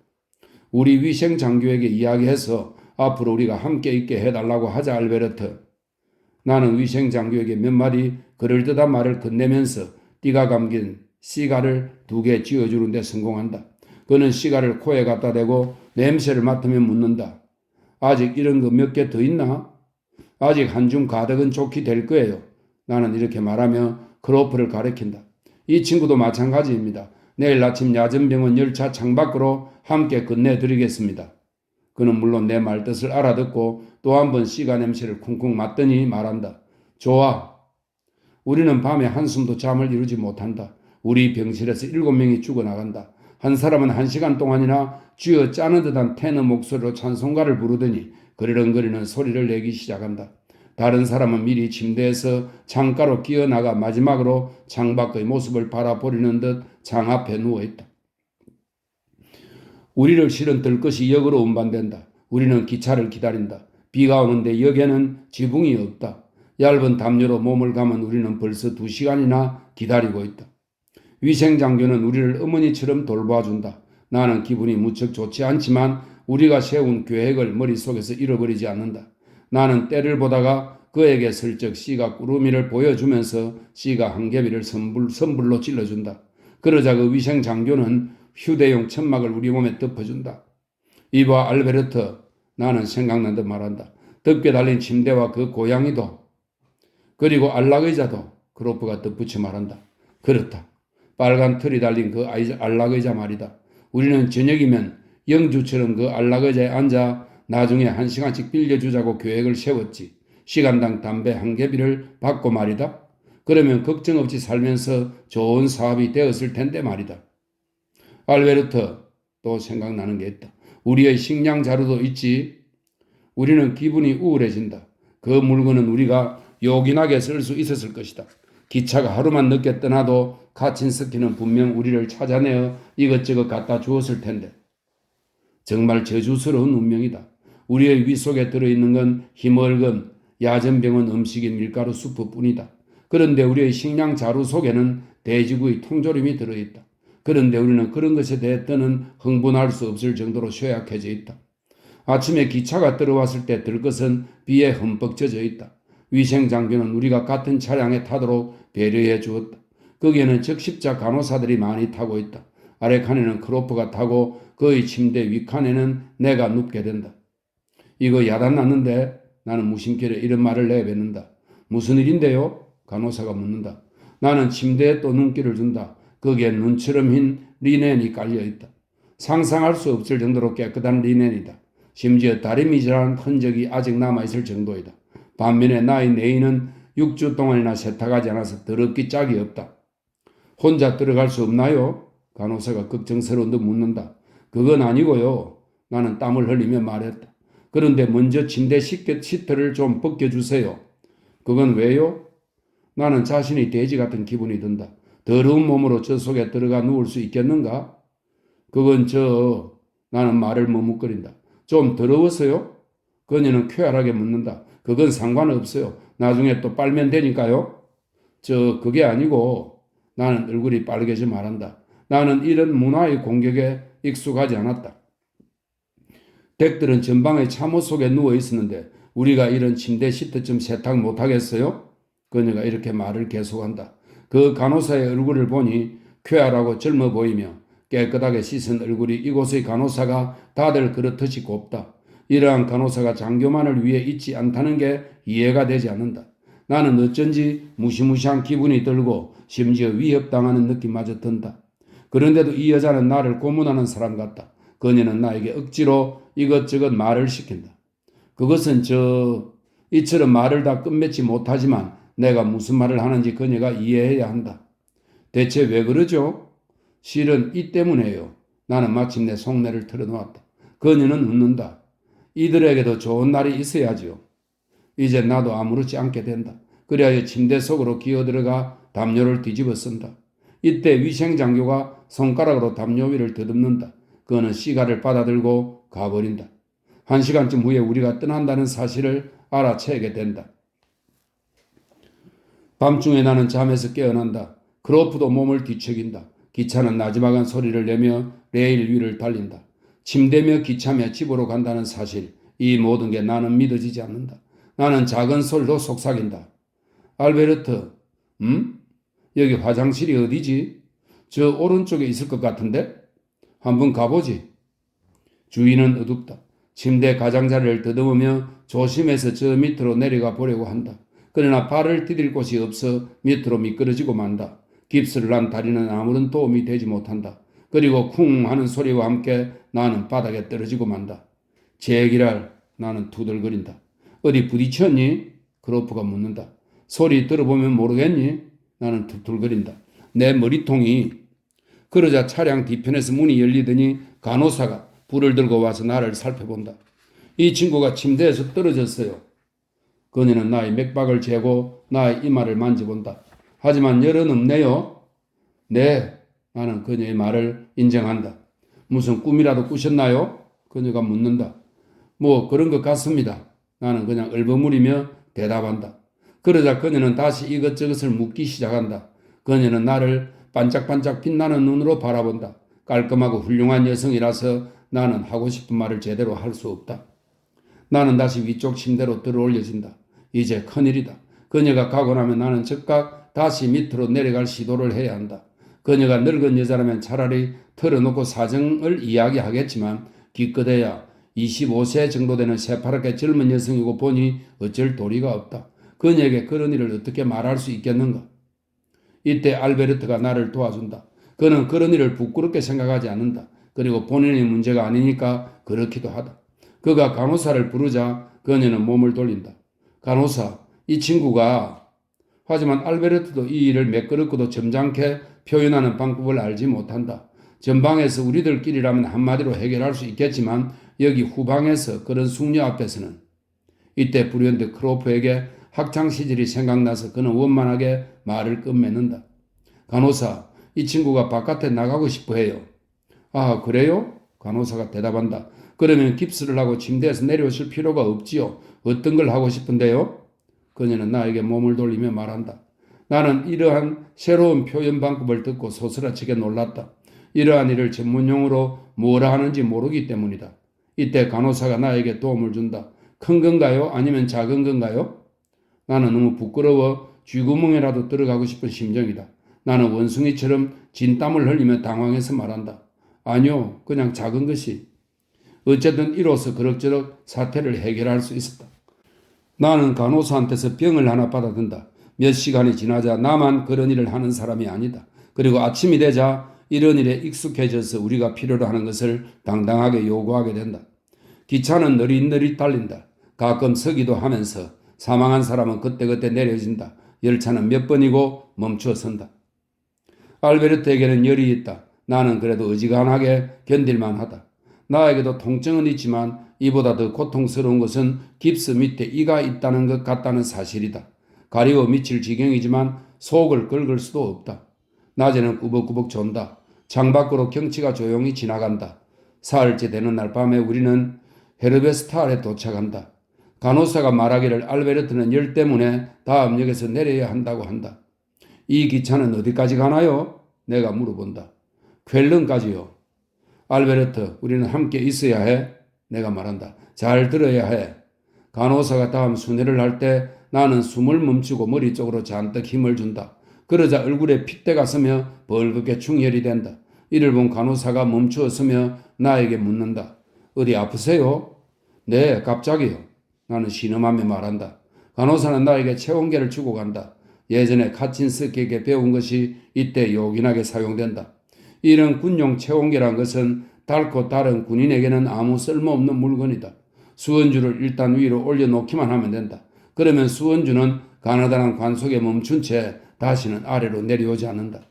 우리 위생 장교에게 이야기해서 앞으로 우리가 함께 있게 해달라고 하자, 알베르트. 나는 위생 장교에게 몇 마디 그럴듯한 말을 건네면서 띠가 감긴 시가를 2개 쥐어주는 데 성공한다. 그는 시가를 코에 갖다 대고 냄새를 맡으며 묻는다. 아직 이런 거 몇 개 더 있나? 아직 한 줌 가득은 좋게 될 거예요. 나는 이렇게 말하며 크로프를 가리킨다. 이 친구도 마찬가지입니다. 내일 아침 야전병원 열차 창밖으로 함께 건네드리겠습니다. 그는 물론 내 말뜻을 알아듣고 또 한 번 시가 냄새를 쿵쿵 맡더니 말한다. 좋아. 우리는 밤에 한숨도 잠을 이루지 못한다. 우리 병실에서 7명이 죽어나간다. 한 사람은 1시간 동안이나 쥐어 짜는 듯한 테너 목소리로 찬송가를 부르더니 그르렁거리는 소리를 내기 시작한다. 다른 사람은 미리 침대에서 창가로 기어나가 마지막으로 창밖의 모습을 바라보려는 듯 창 앞에 누워있다. 우리를 실은 들것이 역으로 운반된다. 우리는 기차를 기다린다. 비가 오는데 역에는 지붕이 없다. 얇은 담요로 몸을 감은 우리는 벌써 2시간이나 기다리고 있다. 위생장교는 우리를 어머니처럼 돌봐준다. 나는 기분이 무척 좋지 않지만 우리가 세운 계획을 머릿속에서 잃어버리지 않는다. 나는 때를 보다가 그에게 슬쩍 씨가 꾸러미를 보여주면서 씨가 한 개비를 선불로 찔러준다. 그러자 그 위생장교는 휴대용 천막을 우리 몸에 덮어준다. 이봐, 알베르트. 나는 생각난 듯 말한다. 덮개 달린 침대와 그 고양이도 그리고 안락의자도. 크로프가 덧붙여 말한다. 그렇다. 빨간 털이 달린 그 안락의자 말이다. 우리는 저녁이면 영주처럼 그 안락의자에 앉아 나중에 1시간씩 빌려주자고 계획을 세웠지. 시간당 담배 한 개비를 받고 말이다. 그러면 걱정 없이 살면서 좋은 사업이 되었을 텐데 말이다. 알베르트, 또 생각나는 게 있다. 우리의 식량 자루도 있지. 우리는 기분이 우울해진다. 그 물건은 우리가 요긴하게 쓸 수 있었을 것이다. 기차가 하루만 늦게 떠나도 카친스키는 분명 우리를 찾아내어 이것저것 갖다 주었을 텐데. 정말 저주스러운 운명이다. 우리의 위 속에 들어있는 건 힘얼건 야전병원 음식인 밀가루 수프뿐이다. 그런데 우리의 식량 자루 속에는 돼지구이 통조림이 들어있다. 그런데 우리는 그런 것에 대해 더는 흥분할 수 없을 정도로 쇠약해져 있다. 아침에 기차가 들어왔을 때 들것은 비에 흠뻑 젖어 있다. 위생장교는 우리가 같은 차량에 타도록 배려해 주었다. 거기에는 적십자 간호사들이 많이 타고 있다. 아래 칸에는 크로프가 타고 그의 침대 윗칸에는 내가 눕게 된다. 이거 야단났는데. 나는 무심결에 이런 말을 내뱉는다. 무슨 일인데요? 간호사가 묻는다. 나는 침대에 또 눈길을 준다. 거기에 눈처럼 흰 리넨이 깔려있다. 상상할 수 없을 정도로 깨끗한 리넨이다. 심지어 다리미질한 흔적이 아직 남아있을 정도이다. 반면에 나의 내인은 6주 동안이나 세탁하지 않아서 더럽기 짝이 없다. 혼자 들어갈 수 없나요? 간호사가 걱정스러운 듯 묻는다. 그건 아니고요. 나는 땀을 흘리며 말했다. 그런데 먼저 침대 시트를 좀 벗겨주세요. 그건 왜요? 나는 자신이 돼지 같은 기분이 든다. 더러운 몸으로 저 속에 들어가 누울 수 있겠는가? 그건 나는 말을 머뭇거린다. 좀 더러워서요? 그녀는 쾌활하게 묻는다. 그건 상관없어요. 나중에 또 빨면 되니까요. 그게 아니고. 나는 얼굴이 빨개져 말한다. 나는 이런 문화의 공격에 익숙하지 않았다. 댁들은 전방의 참호 속에 누워 있었는데 우리가 이런 침대 시트 좀 세탁 못하겠어요? 그녀가 이렇게 말을 계속한다. 그 간호사의 얼굴을 보니 쾌활하고 젊어 보이며 깨끗하게 씻은 얼굴이 이곳의 간호사가 다들 그렇듯이 곱다. 이러한 간호사가 장교만을 위해 있지 않다는 게 이해가 되지 않는다. 나는 어쩐지 무시무시한 기분이 들고 심지어 위협당하는 느낌마저 든다. 그런데도 이 여자는 나를 고문하는 사람 같다. 그녀는 나에게 억지로 이것저것 말을 시킨다. 그것은 이처럼 말을 다 끝맺지 못하지만 내가 무슨 말을 하는지 그녀가 이해해야 한다. 대체 왜 그러죠? 실은 이 때문에요. 나는 마침내 속내를 털어놓았다. 그녀는 웃는다. 이들에게도 좋은 날이 있어야지요. 이제 나도 아무렇지 않게 된다. 그리하여 침대 속으로 기어들어가 담요를 뒤집어 쓴다. 이때 위생장교가 손가락으로 담요 위를 더듬는다. 그는 시가를 받아들고 가버린다. 1시간쯤 후에 우리가 떠난다는 사실을 알아채게 된다. 밤중에 나는 잠에서 깨어난다. 크로프도 몸을 뒤척인다. 기차는 나지막한 소리를 내며 레일 위를 달린다. 침대며 기차며 집으로 간다는 사실, 이 모든 게 나는 믿어지지 않는다. 나는 작은 소리로 속삭인다. 알베르트, 여기 화장실이 어디지? 저 오른쪽에 있을 것 같은데? 한번 가보지. 주인은 어둡다. 침대 가장자리를 더듬으며 조심해서 저 밑으로 내려가 보려고 한다. 그러나 발을 디딜 곳이 없어 밑으로 미끄러지고 만다. 깁스를 한 다리는 아무런 도움이 되지 못한다. 그리고 쿵 하는 소리와 함께 나는 바닥에 떨어지고 만다. 제기랄, 나는 투덜거린다. 어디 부딪혔니? 크로프가 묻는다. 소리 들어보면 모르겠니? 나는 툴툴거린다. 내 머리통이. 그러자 차량 뒤편에서 문이 열리더니 간호사가 불을 들고 와서 나를 살펴본다. 이 친구가 침대에서 떨어졌어요. 그녀는 나의 맥박을 재고 나의 이마를 만져본다. 하지만 열은 없네요. 네, 나는 그녀의 말을 인정한다. 무슨 꿈이라도 꾸셨나요? 그녀가 묻는다. 뭐 그런 것 같습니다. 나는 그냥 얼버무리며 대답한다. 그러자 그녀는 다시 이것저것을 묻기 시작한다. 그녀는 나를 반짝반짝 빛나는 눈으로 바라본다. 깔끔하고 훌륭한 여성이라서 나는 하고 싶은 말을 제대로 할 수 없다. 나는 다시 위쪽 침대로 들어올려진다. 이제 큰일이다. 그녀가 가고 나면 나는 즉각 다시 밑으로 내려갈 시도를 해야 한다. 그녀가 늙은 여자라면 차라리 털어놓고 사정을 이야기하겠지만 기껏해야 25세 정도 되는 새파랗게 젊은 여성이고 보니 어쩔 도리가 없다. 그녀에게 그런 일을 어떻게 말할 수 있겠는가? 이때 알베르트가 나를 도와준다. 그는 그런 일을 부끄럽게 생각하지 않는다. 그리고 본인의 문제가 아니니까 그렇기도 하다. 그가 간호사를 부르자 그녀는 몸을 돌린다. 간호사, 이 친구가. 하지만 알베르트도 이 일을 매끄럽고도 점잖게 표현하는 방법을 알지 못한다. 전방에서 우리들끼리라면 한마디로 해결할 수 있겠지만 여기 후방에서 그런 숙녀 앞에서는. 이때 불현듯 크로프에게 학창시절이 생각나서 그는 원만하게 말을 끝맺는다. 간호사, 이 친구가 바깥에 나가고 싶어 해요. 아, 그래요? 간호사가 대답한다. 그러면 깁스를 하고 침대에서 내려오실 필요가 없지요. 어떤 걸 하고 싶은데요? 그녀는 나에게 몸을 돌리며 말한다. 나는 이러한 새로운 표현 방법을 듣고 소스라치게 놀랐다. 이러한 일을 전문용어로 뭐라 하는지 모르기 때문이다. 이때 간호사가 나에게 도움을 준다. 큰 건가요? 아니면 작은 건가요? 나는 너무 부끄러워 쥐구멍에라도 들어가고 싶은 심정이다. 나는 원숭이처럼 진땀을 흘리며 당황해서 말한다. 아니요, 그냥 작은 것이. 어쨌든 이로써 그럭저럭 사태를 해결할 수 있었다. 나는 간호사한테서 병을 하나 받아든다. 몇 시간이 지나자 나만 그런 일을 하는 사람이 아니다. 그리고 아침이 되자 이런 일에 익숙해져서 우리가 필요로 하는 것을 당당하게 요구하게 된다. 기차는 느릿느릿 달린다. 가끔 서기도 하면서 사망한 사람은 그때그때 내려진다. 열차는 몇 번이고 멈추어 선다. 알베르트에게는 열이 있다. 나는 그래도 어지간하게 견딜만 하다. 나에게도 통증은 있지만 이보다 더 고통스러운 것은 깁스 밑에 이가 있다는 것 같다는 사실이다. 가리워 미칠 지경이지만 속을 긁을 수도 없다. 낮에는 꾸벅꾸벅 존다. 창밖으로 경치가 조용히 지나간다. 사흘째 되는 날 밤에 우리는 헤르베스탈에 도착한다. 간호사가 말하기를 알베르트는 열 때문에 다음 역에서 내려야 한다고 한다. 이 기차는 어디까지 가나요? 내가 물어본다. 쾰른까지요. 알베르트, 우리는 함께 있어야 해. 내가 말한다. 잘 들어야 해. 간호사가 다음 순회를 할 때 나는 숨을 멈추고 머리 쪽으로 잔뜩 힘을 준다. 그러자 얼굴에 핏대가 서며 벌겋게 충혈이 된다. 이를 본 간호사가 멈추어 서며 나에게 묻는다. 어디 아프세요? 네, 갑자기요. 나는 신음하며 말한다. 간호사는 나에게 체온계를 주고 간다. 예전에 카친스키에게 배운 것이 이때 요긴하게 사용된다. 이런 군용 체온계란 것은 닳고 다른 군인에게는 아무 쓸모없는 물건이다. 수은주를 일단 위로 올려놓기만 하면 된다. 그러면 수은주는 가느다란 관속에 멈춘 채 다시는 아래로 내려오지 않는다.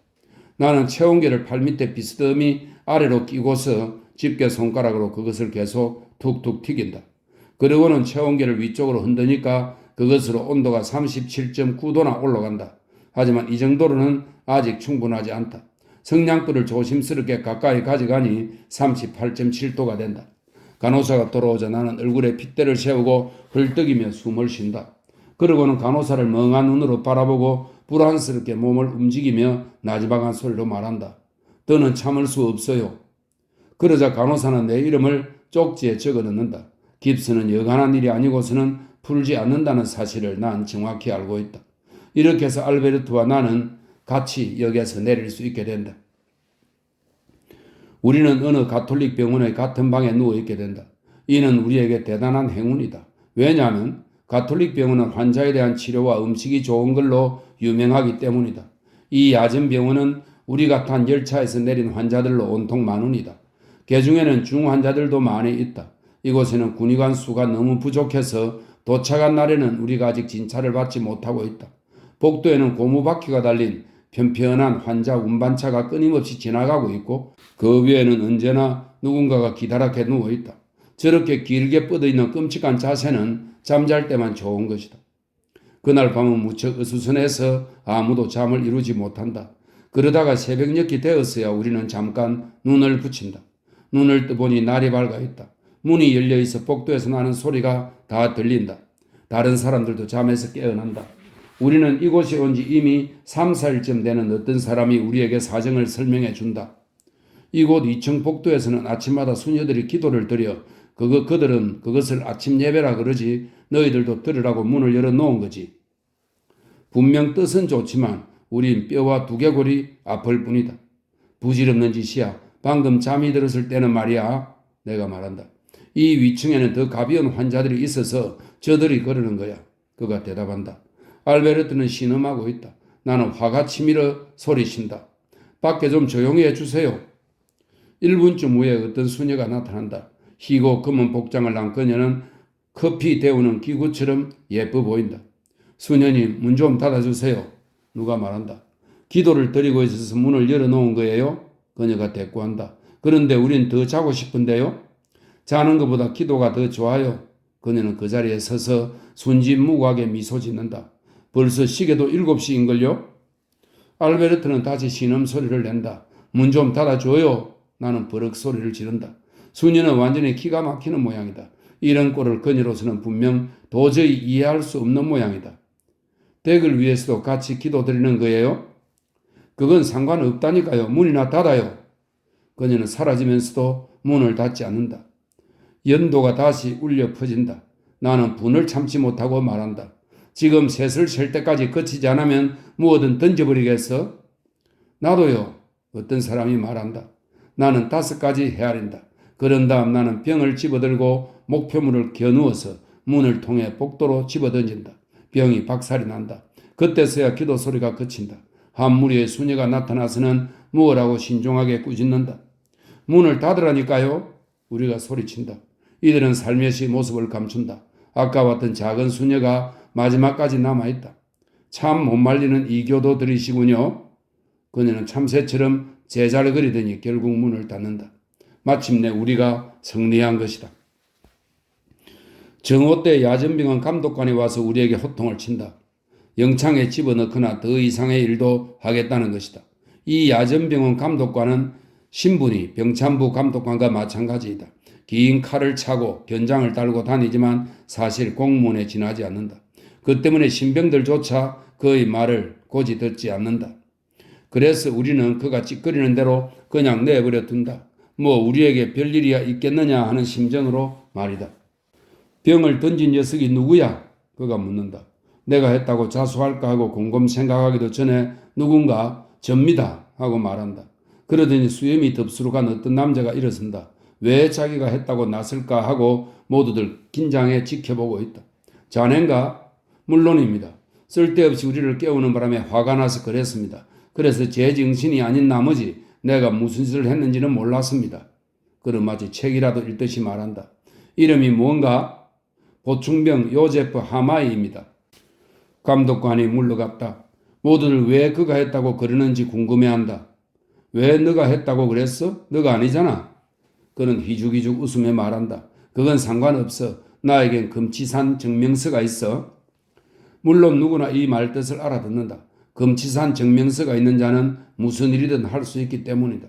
나는 체온계를 팔 밑에 비스듬히 아래로 끼고서 집게 손가락으로 그것을 계속 툭툭 튀긴다. 그러고는 체온계를 위쪽으로 흔드니까 그것으로 온도가 37.9도나 올라간다. 하지만 이 정도로는 아직 충분하지 않다. 성냥불을 조심스럽게 가까이 가져가니 38.7도가 된다. 간호사가 돌아오자 나는 얼굴에 핏대를 세우고 헐떡이며 숨을 쉰다. 그러고는 간호사를 멍한 눈으로 바라보고 불안스럽게 몸을 움직이며 나지막한 소리로 말한다. 더는 참을 수 없어요. 그러자 간호사는 내 이름을 쪽지에 적어 넣는다. 깁스는 여간한 일이 아니고서는 풀지 않는다는 사실을 난 정확히 알고 있다. 이렇게 해서 알베르트와 나는 같이 역에서 내릴 수 있게 된다. 우리는 어느 가톨릭 병원의 같은 방에 누워있게 된다. 이는 우리에게 대단한 행운이다. 왜냐하면 가톨릭 병원은 환자에 대한 치료와 음식이 좋은 걸로 유명하기 때문이다. 이 야전 병원은 우리가 탄 열차에서 내린 환자들로 온통 만원이다. 개중에는 중환자들도 많이 있다. 이곳에는 군의관 수가 너무 부족해서 도착한 날에는 우리가 아직 진찰을 받지 못하고 있다. 복도에는 고무바퀴가 달린 편편한 환자 운반차가 끊임없이 지나가고 있고 그 위에는 언제나 누군가가 기다랗게 누워있다. 저렇게 길게 뻗어있는 끔찍한 자세는 잠잘 때만 좋은 것이다. 그날 밤은 무척 어수선해서 아무도 잠을 이루지 못한다. 그러다가 새벽녘이 되었어야 우리는 잠깐 눈을 붙인다. 눈을 떠보니 날이 밝아 있다. 문이 열려있어 복도에서 나는 소리가 다 들린다. 다른 사람들도 잠에서 깨어난다. 우리는 이곳에 온 지 이미 3, 4일쯤 되는 어떤 사람이 우리에게 사정을 설명해 준다. 이곳 2층 복도에서는 아침마다 수녀들이 기도를 드려 그들은 그것을 아침 예배라 그러지 너희들도 들으라고 문을 열어놓은 거지. 분명 뜻은 좋지만 우린 뼈와 두개골이 아플 뿐이다. 부질없는 짓이야. 방금 잠이 들었을 때는 말이야. 내가 말한다. 이 위층에는 더 가벼운 환자들이 있어서 저들이 그러는 거야. 그가 대답한다. 알베르트는 신음하고 있다. 나는 화가 치밀어 소리친다. 밖에 좀 조용히 해주세요. 1분쯤 후에 어떤 수녀가 나타난다. 희고 검은 복장을 한 그녀는 커피 데우는 기구처럼 예뻐 보인다. 수녀님, 문 좀 닫아주세요. 누가 말한다. 기도를 드리고 있어서 문을 열어놓은 거예요? 그녀가 대꾸한다. 그런데 우린 더 자고 싶은데요? 자는 것보다 기도가 더 좋아요. 그녀는 그 자리에 서서 순진무구하게 미소 짓는다. 벌써 시계도 7시인걸요? 알베르트는 다시 신음소리를 낸다. 문 좀 닫아줘요. 나는 버럭 소리를 지른다. 수녀는 완전히 기가 막히는 모양이다. 이런 꼴을 그녀로서는 분명 도저히 이해할 수 없는 모양이다. 댁을 위해서도 같이 기도드리는 거예요? 그건 상관없다니까요. 문이나 닫아요. 그녀는 사라지면서도 문을 닫지 않는다. 연도가 다시 울려 퍼진다. 나는 분을 참지 못하고 말한다. 지금 셋을 셀 때까지 그치지 않으면 무엇든 던져버리겠어? 나도요. 어떤 사람이 말한다. 나는 5가지 헤아린다. 그런 다음 나는 병을 집어들고 목표물을 겨누어서 문을 통해 복도로 집어던진다. 병이 박살이 난다. 그때서야 기도 소리가 그친다. 한 무리의 수녀가 나타나서는 무엇라고 신중하게 꾸짖는다. 문을 닫으라니까요. 우리가 소리친다. 이들은 살며시 모습을 감춘다. 아까 왔던 작은 수녀가 마지막까지 남아있다. 참 못 말리는 이교도 들이시군요. 그녀는 참새처럼 제자를 그리더니 결국 문을 닫는다. 마침내 우리가 승리한 것이다. 정오 때 야전병원 감독관이 와서 우리에게 호통을 친다. 영창에 집어넣거나 더 이상의 일도 하겠다는 것이다. 이 야전병원 감독관은 신분이 병참부 감독관과 마찬가지이다. 긴 칼을 차고 견장을 달고 다니지만 사실 공무원에 지나지 않는다. 그 때문에 신병들조차 그의 말을 고지 듣지 않는다. 그래서 우리는 그가 찌꺼리는 대로 그냥 내버려 둔다. 뭐 우리에게 별일이야 있겠느냐 하는 심정으로 말이다. 병을 던진 녀석이 누구야? 그가 묻는다. 내가 했다고 자수할까 하고 곰곰 생각하기도 전에 누군가 접니다 하고 말한다. 그러더니 수염이 덥수룩한 어떤 남자가 일어선다. 왜 자기가 했다고 나설까 하고 모두들 긴장해 지켜보고 있다. 자넨가? 물론입니다. 쓸데없이 우리를 깨우는 바람에 화가 나서 그랬습니다. 그래서 제 정신이 아닌 나머지 내가 무슨 짓을 했는지는 몰랐습니다. 그는 마치 책이라도 읽듯이 말한다. 이름이 뭔가? 보충병 요제프 하마이입니다. 감독관이 물러갔다. 모두들 왜 그가 했다고 그러는지 궁금해한다. 왜 너가 했다고 그랬어? 너가 아니잖아. 그는 휘죽휘죽 웃으며 말한다. 그건 상관없어. 나에겐 금치산 증명서가 있어. 물론 누구나 이 말뜻을 알아듣는다. 금치산 증명서가 있는 자는 무슨 일이든 할 수 있기 때문이다.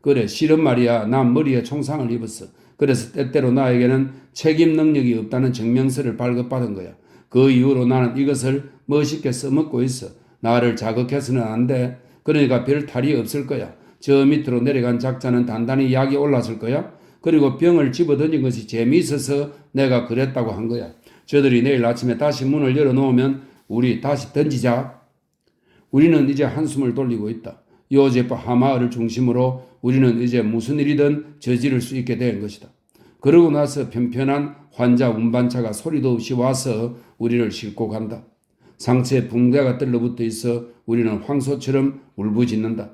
그래, 실은 말이야. 난 머리에 총상을 입었어. 그래서 때때로 나에게는 책임 능력이 없다는 증명서를 발급받은 거야. 그 이후로 나는 이것을 멋있게 써먹고 있어. 나를 자극해서는 안 돼. 그러니까 별 탈이 없을 거야. 저 밑으로 내려간 작자는 단단히 약이 올랐을 거야. 그리고 병을 집어던진 것이 재미있어서 내가 그랬다고 한 거야. 저들이 내일 아침에 다시 문을 열어놓으면 우리 다시 던지자. 우리는 이제 한숨을 돌리고 있다. 요제프 하마을 중심으로 우리는 이제 무슨 일이든 저지를 수 있게 된 것이다. 그러고 나서 편편한 환자 운반차가 소리도 없이 와서 우리를 싣고 간다. 상체에 붕대가 들러붙어 있어 우리는 황소처럼 울부짖는다.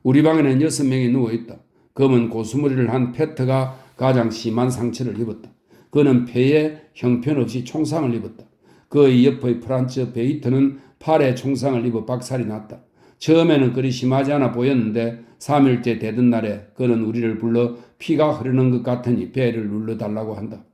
우리 방에는 6명이 누워있다. 검은 고수머리를 한 페트가 가장 심한 상처를 입었다. 그는 폐에 형편없이 총상을 입었다. 그의 옆의 프란츠 베이트는 팔에 총상을 입어 박살이 났다. 처음에는 그리 심하지 않아 보였는데 3일째 되던 날에 그는 우리를 불러 피가 흐르는 것 같으니 배를 눌러달라고 한다.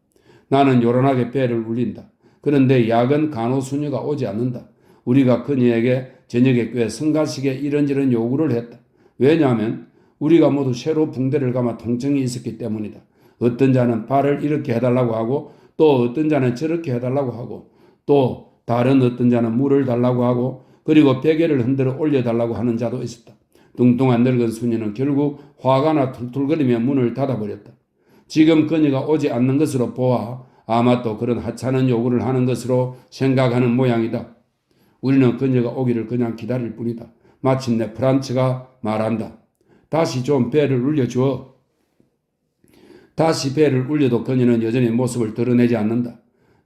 나는 요란하게 배를 울린다. 그런데 야근 간호수녀가 오지 않는다. 우리가 그녀에게 저녁에 꽤 성가시게 이런저런 요구를 했다. 왜냐하면 우리가 모두 새로 붕대를 감아 통증이 있었기 때문이다. 어떤 자는 발을 이렇게 해달라고 하고 또 어떤 자는 저렇게 해달라고 하고 또 다른 어떤 자는 물을 달라고 하고 그리고 베개를 흔들어 올려달라고 하는 자도 있었다. 뚱뚱한 늙은 수녀는 결국 화가 나 툴툴거리며 문을 닫아버렸다. 지금 그녀가 오지 않는 것으로 보아 아마 또 그런 하찮은 요구를 하는 것으로 생각하는 모양이다. 우리는 그녀가 오기를 그냥 기다릴 뿐이다. 마침내 프란츠가 말한다. 다시 좀 배를 울려줘. 다시 배를 울려도 그녀는 여전히 모습을 드러내지 않는다.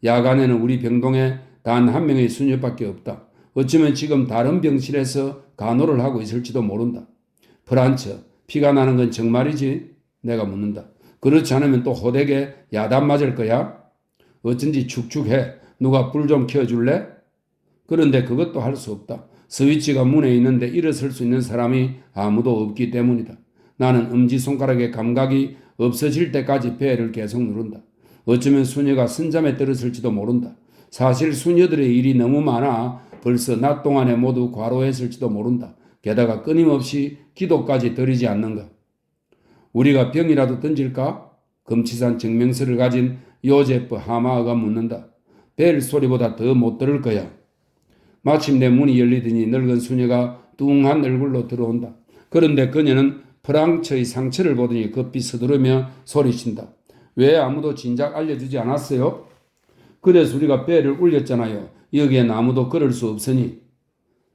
야간에는 우리 병동에 단 한 명의 수녀밖에 없다. 어쩌면 지금 다른 병실에서 간호를 하고 있을지도 모른다. 프란츠, 피가 나는 건 정말이지? 내가 묻는다. 그렇지 않으면 또 호되게 야단 맞을 거야? 어쩐지 축축해. 누가 불 좀 켜줄래? 그런데 그것도 할 수 없다. 스위치가 문에 있는데 일어설 수 있는 사람이 아무도 없기 때문이다. 나는 엄지손가락의 감각이 없어질 때까지 배를 계속 누른다. 어쩌면 수녀가 선잠에 들었을지도 모른다. 사실 수녀들의 일이 너무 많아 벌써 낮 동안에 모두 과로했을지도 모른다. 게다가 끊임없이 기도까지 드리지 않는가. 우리가 병이라도 던질까? 금치산 증명서를 가진 요제프 하마어가 묻는다. 벨 소리보다 더 못 들을 거야. 마침내 문이 열리더니 늙은 수녀가 뚱한 얼굴로 들어온다. 그런데 그녀는 프랑츠의 상처를 보더니 급히 서두르며 소리친다. 왜 아무도 진작 알려주지 않았어요? 그래서 우리가 배를 울렸잖아요. 여기엔 아무도 그럴 수 없으니.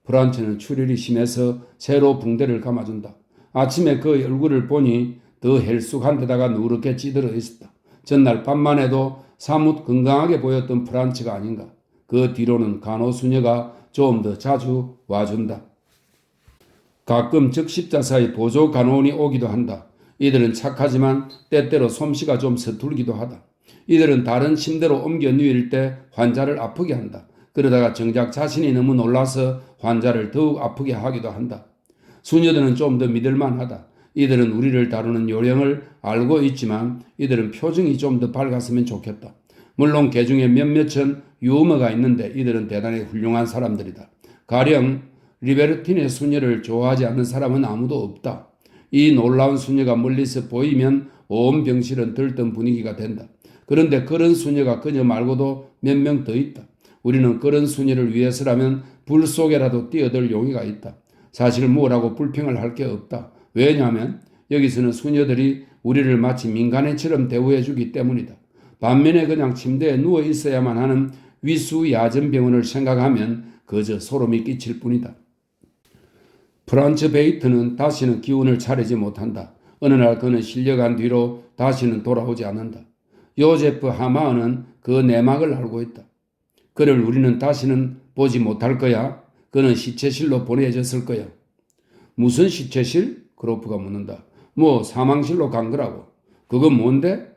프란츠는 출혈이 심해서 새로 붕대를 감아준다. 아침에 그 얼굴을 보니 더 헬쑥한 데다가 누렇게 찌들어 있었다. 전날 밤만 해도 사뭇 건강하게 보였던 프란츠가 아닌가. 그 뒤로는 간호수녀가 좀 더 자주 와준다. 가끔 적십자사의 보조 간호원이 오기도 한다. 이들은 착하지만 때때로 솜씨가 좀 서툴기도 하다. 이들은 다른 침대로 옮겨 누일 때 환자를 아프게 한다. 그러다가 정작 자신이 너무 놀라서 환자를 더욱 아프게 하기도 한다. 수녀들은 좀 더 믿을만하다. 이들은 우리를 다루는 요령을 알고 있지만 이들은 표정이 좀 더 밝았으면 좋겠다. 물론 개중에 몇몇은 유머가 있는데 이들은 대단히 훌륭한 사람들이다. 가령 리베르틴의 수녀를 좋아하지 않는 사람은 아무도 없다. 이 놀라운 수녀가 멀리서 보이면 온 병실은 들뜬 분위기가 된다. 그런데 그런 수녀가 그녀 말고도 몇 명 더 있다. 우리는 그런 수녀를 위해서라면 불 속에라도 뛰어들 용의가 있다. 사실 뭐라고 불평을 할 게 없다. 왜냐하면 여기서는 수녀들이 우리를 마치 민간인처럼 대우해주기 때문이다. 반면에 그냥 침대에 누워 있어야만 하는 위수야전병원을 생각하면 그저 소름이 끼칠 뿐이다. 프란츠 베이트는 다시는 기운을 차리지 못한다. 어느 날 그는 실려간 뒤로 다시는 돌아오지 않는다. 요제프 하마은은 그 내막을 알고 있다. 그를 우리는 다시는 보지 못할 거야. 그는 시체실로 보내졌을 거야. 무슨 시체실? 크로프가 묻는다. 뭐 사망실로 간 거라고. 그건 뭔데?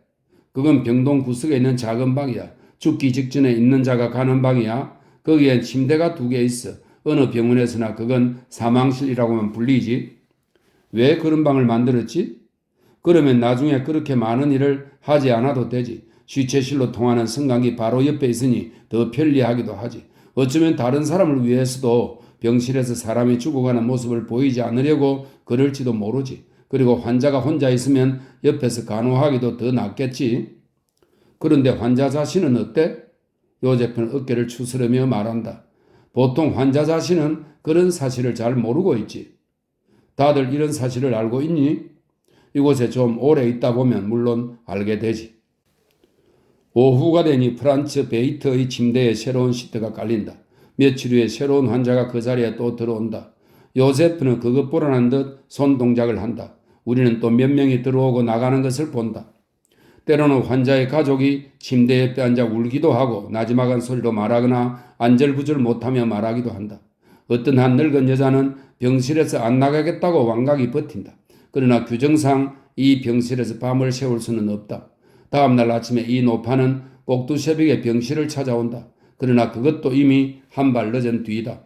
그건 병동 구석에 있는 작은 방이야. 죽기 직전에 있는 자가 가는 방이야. 거기엔 침대가 2개 있어. 어느 병원에서나 그건 사망실이라고만 불리지. 왜 그런 방을 만들었지? 그러면 나중에 그렇게 많은 일을 하지 않아도 되지. 시체실로 통하는 성강이 바로 옆에 있으니 더 편리하기도 하지. 어쩌면 다른 사람을 위해서도 병실에서 사람이 죽어가는 모습을 보이지 않으려고 그럴지도 모르지. 그리고 환자가 혼자 있으면 옆에서 간호하기도 더 낫겠지. 그런데 환자 자신은 어때? 요제프는 어깨를 추스르며 말한다. 보통 환자 자신은 그런 사실을 잘 모르고 있지. 다들 이런 사실을 알고 있니? 이곳에 좀 오래 있다 보면 물론 알게 되지. 오후가 되니 프란츠 베이트의 침대에 새로운 시트가 깔린다. 며칠 후에 새로운 환자가 그 자리에 또 들어온다. 요세프는 그것 보라는 듯 손동작을 한다. 우리는 또 몇 명이 들어오고 나가는 것을 본다. 때로는 환자의 가족이 침대 옆에 앉아 울기도 하고 나지막한 소리로 말하거나 안절부절 못하며 말하기도 한다. 어떤 한 늙은 여자는 병실에서 안 나가겠다고 완강히 버틴다. 그러나 규정상 이 병실에서 밤을 새울 수는 없다. 다음날 아침에 이 노파는 꼭두새벽에 병실을 찾아온다. 그러나 그것도 이미 한 발 늦은 뒤이다.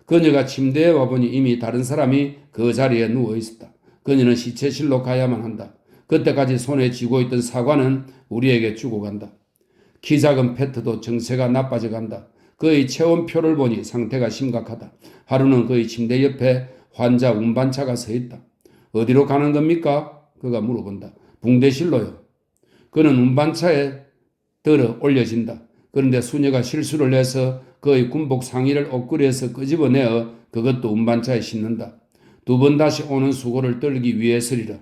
그녀가 침대에 와보니 이미 다른 사람이 그 자리에 누워 있었다. 그녀는 시체실로 가야만 한다. 그때까지 손에 쥐고 있던 사과는 우리에게 주고 간다. 키 작은 페트도 정세가 나빠져 간다. 그의 체온표를 보니 상태가 심각하다. 하루는 그의 침대 옆에 환자 운반차가 서 있다. 어디로 가는 겁니까? 그가 물어본다. 붕대실로요. 그는 운반차에 들어 올려진다. 그런데 수녀가 실수를 해서 그의 군복 상의를 옷걸이에서 끄집어내어 그것도 운반차에 싣는다. 2번 다시 오는 수고를 떨기 위해서리라.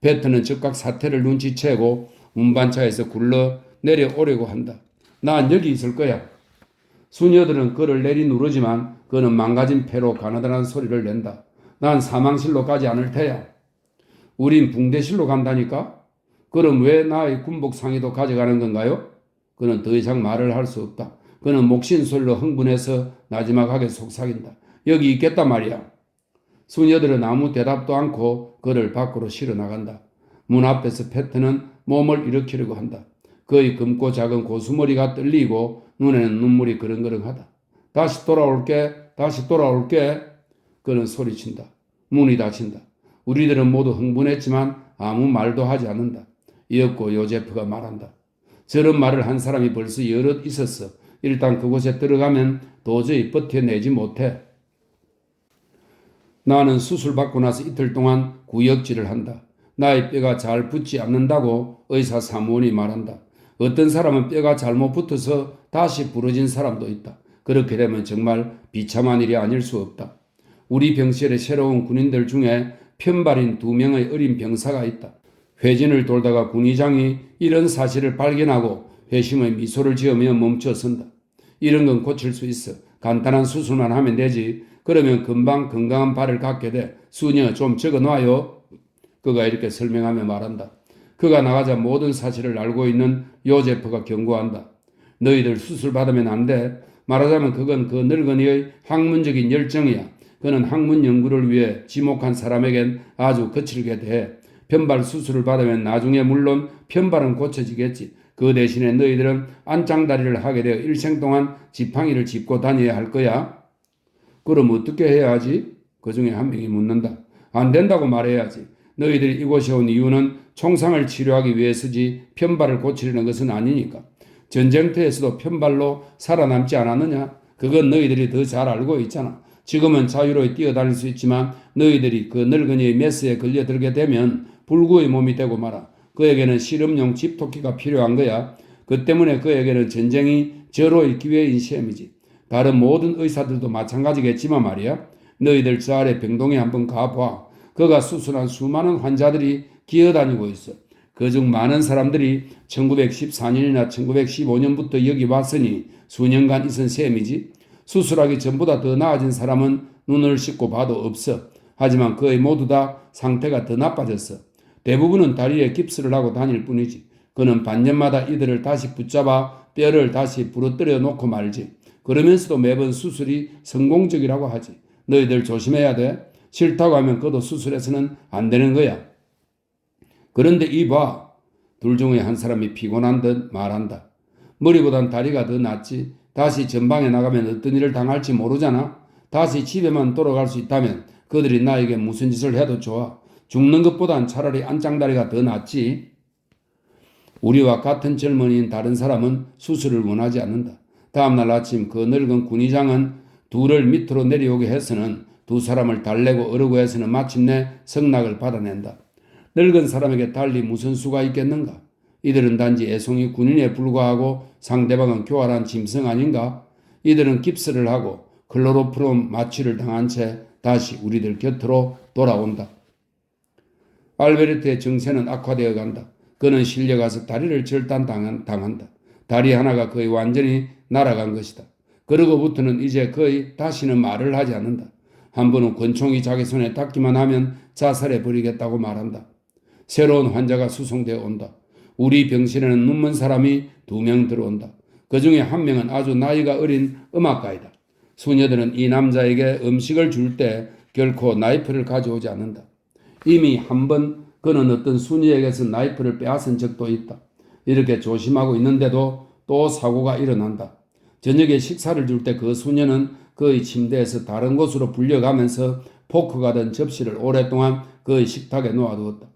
베트는 즉각 사태를 눈치채고 운반차에서 굴러 내려오려고 한다. 난 여기 있을 거야. 수녀들은 그를 내리누르지만 그는 망가진 패로 가느다란 소리를 낸다. 난 사망실로 가지 않을 테야. 우린 붕대실로 간다니까? 그럼 왜 나의 군복 상의도 가져가는 건가요? 그는 더 이상 말을 할 수 없다. 그는 목신소리로 흥분해서 나지막하게 속삭인다. 여기 있겠단 말이야. 수녀들은 아무 대답도 않고 그를 밖으로 실어 나간다. 문 앞에서 페트는 몸을 일으키려고 한다. 그의 검고 작은 고수머리가 떨리고 눈에는 눈물이 그렁그렁하다. 다시 돌아올게, 다시 돌아올게. 그는 소리친다. 문이 닫힌다. 우리들은 모두 흥분했지만 아무 말도 하지 않는다. 이었고 요제프가 말한다. 저런 말을 한 사람이 벌써 여럿 있었어. 일단 그곳에 들어가면 도저히 버텨내지 못해. 나는 수술받고 나서 이틀 동안 구역질을 한다. 나의 뼈가 잘 붙지 않는다고 의사 사무원이 말한다. 어떤 사람은 뼈가 잘못 붙어서 다시 부러진 사람도 있다. 그렇게 되면 정말 비참한 일이 아닐 수 없다. 우리 병실에 새로운 군인들 중에 편발인 2명의 어린 병사가 있다. 회진을 돌다가 군의장이 이런 사실을 발견하고 회심의 미소를 지으며 멈춰선다. 이런 건 고칠 수 있어. 간단한 수술만 하면 되지. 그러면 금방 건강한 발을 갖게 돼. 수녀 좀 적어놔요. 그가 이렇게 설명하며 말한다. 그가 나가자 모든 사실을 알고 있는 요제프가 경고한다. 너희들 수술 받으면 안 돼. 말하자면 그건 그 늙은이의 학문적인 열정이야. 그는 학문 연구를 위해 지목한 사람에겐 아주 거칠게 돼. 편발 수술을 받으면 나중에 물론 편발은 고쳐지겠지. 그 대신에 너희들은 안짱다리를 하게 되어 일생 동안 지팡이를 짚고 다녀야 할 거야. 그럼 어떻게 해야 하지? 그 중에 한 명이 묻는다. 안 된다고 말해야지. 너희들이 이곳에 온 이유는 총상을 치료하기 위해서지 편발을 고치려는 것은 아니니까. 전쟁터에서도 편발로 살아남지 않았느냐? 그건 너희들이 더 잘 알고 있잖아. 지금은 자유로이 뛰어다닐 수 있지만 너희들이 그 늙은이의 메스에 걸려들게 되면 불구의 몸이 되고 말아. 그에게는 실험용 집토끼가 필요한 거야. 그 때문에 그에게는 전쟁이 절호의 기회인 셈이지. 다른 모든 의사들도 마찬가지겠지만 말이야. 너희들 저 아래 병동에 한번 가봐. 그가 수술한 수많은 환자들이 기어다니고 있어. 그중 많은 사람들이 1914년이나 1915년부터 여기 왔으니 수년간 있은 셈이지. 수술하기 전보다 더 나아진 사람은 눈을 씻고 봐도 없어. 하지만 거의 모두 다 상태가 더 나빠졌어. 대부분은 다리에 깁스를 하고 다닐 뿐이지. 그는 반년마다 이들을 다시 붙잡아 뼈를 다시 부러뜨려 놓고 말지. 그러면서도 매번 수술이 성공적이라고 하지. 너희들 조심해야 돼. 싫다고 하면 그도 수술해서는 안 되는 거야. 그런데 이봐. 둘 중에 한 사람이 피곤한 듯 말한다. 머리보단 다리가 더 낫지. 다시 전방에 나가면 어떤 일을 당할지 모르잖아. 다시 집에만 돌아갈 수 있다면 그들이 나에게 무슨 짓을 해도 좋아. 죽는 것보단 차라리 안짱다리가 더 낫지. 우리와 같은 젊은이인 다른 사람은 수술을 원하지 않는다. 다음날 아침 그 늙은 군의장은 둘을 밑으로 내려오게 해서는 두 사람을 달래고 어르고 해서는 마침내 승낙을 받아낸다. 늙은 사람에게 달리 무슨 수가 있겠는가? 이들은 단지 애송이 군인에 불과하고 상대방은 교활한 짐승 아닌가? 이들은 깁스를 하고 클로로프롬 마취를 당한 채 다시 우리들 곁으로 돌아온다. 알베르트의 정세는 악화되어 간다. 그는 실려가서 다리를 절단당한다. 다리 하나가 거의 완전히 날아간 것이다. 그러고부터는 이제 거의 다시는 말을 하지 않는다. 한 번은 권총이 자기 손에 닿기만 하면 자살해 버리겠다고 말한다. 새로운 환자가 수송되어 온다. 우리 병실에는 눈먼 사람이 2명 들어온다. 그 중에 한 명은 아주 나이가 어린 음악가이다. 수녀들은 이 남자에게 음식을 줄 때 결코 나이프를 가져오지 않는다. 이미 한 번 그는 어떤 수녀에게서 나이프를 빼앗은 적도 있다. 이렇게 조심하고 있는데도 또 사고가 일어난다. 저녁에 식사를 줄 때 그 수녀는 그의 침대에서 다른 곳으로 불려가면서 포크가 든 접시를 오랫동안 그의 식탁에 놓아두었다.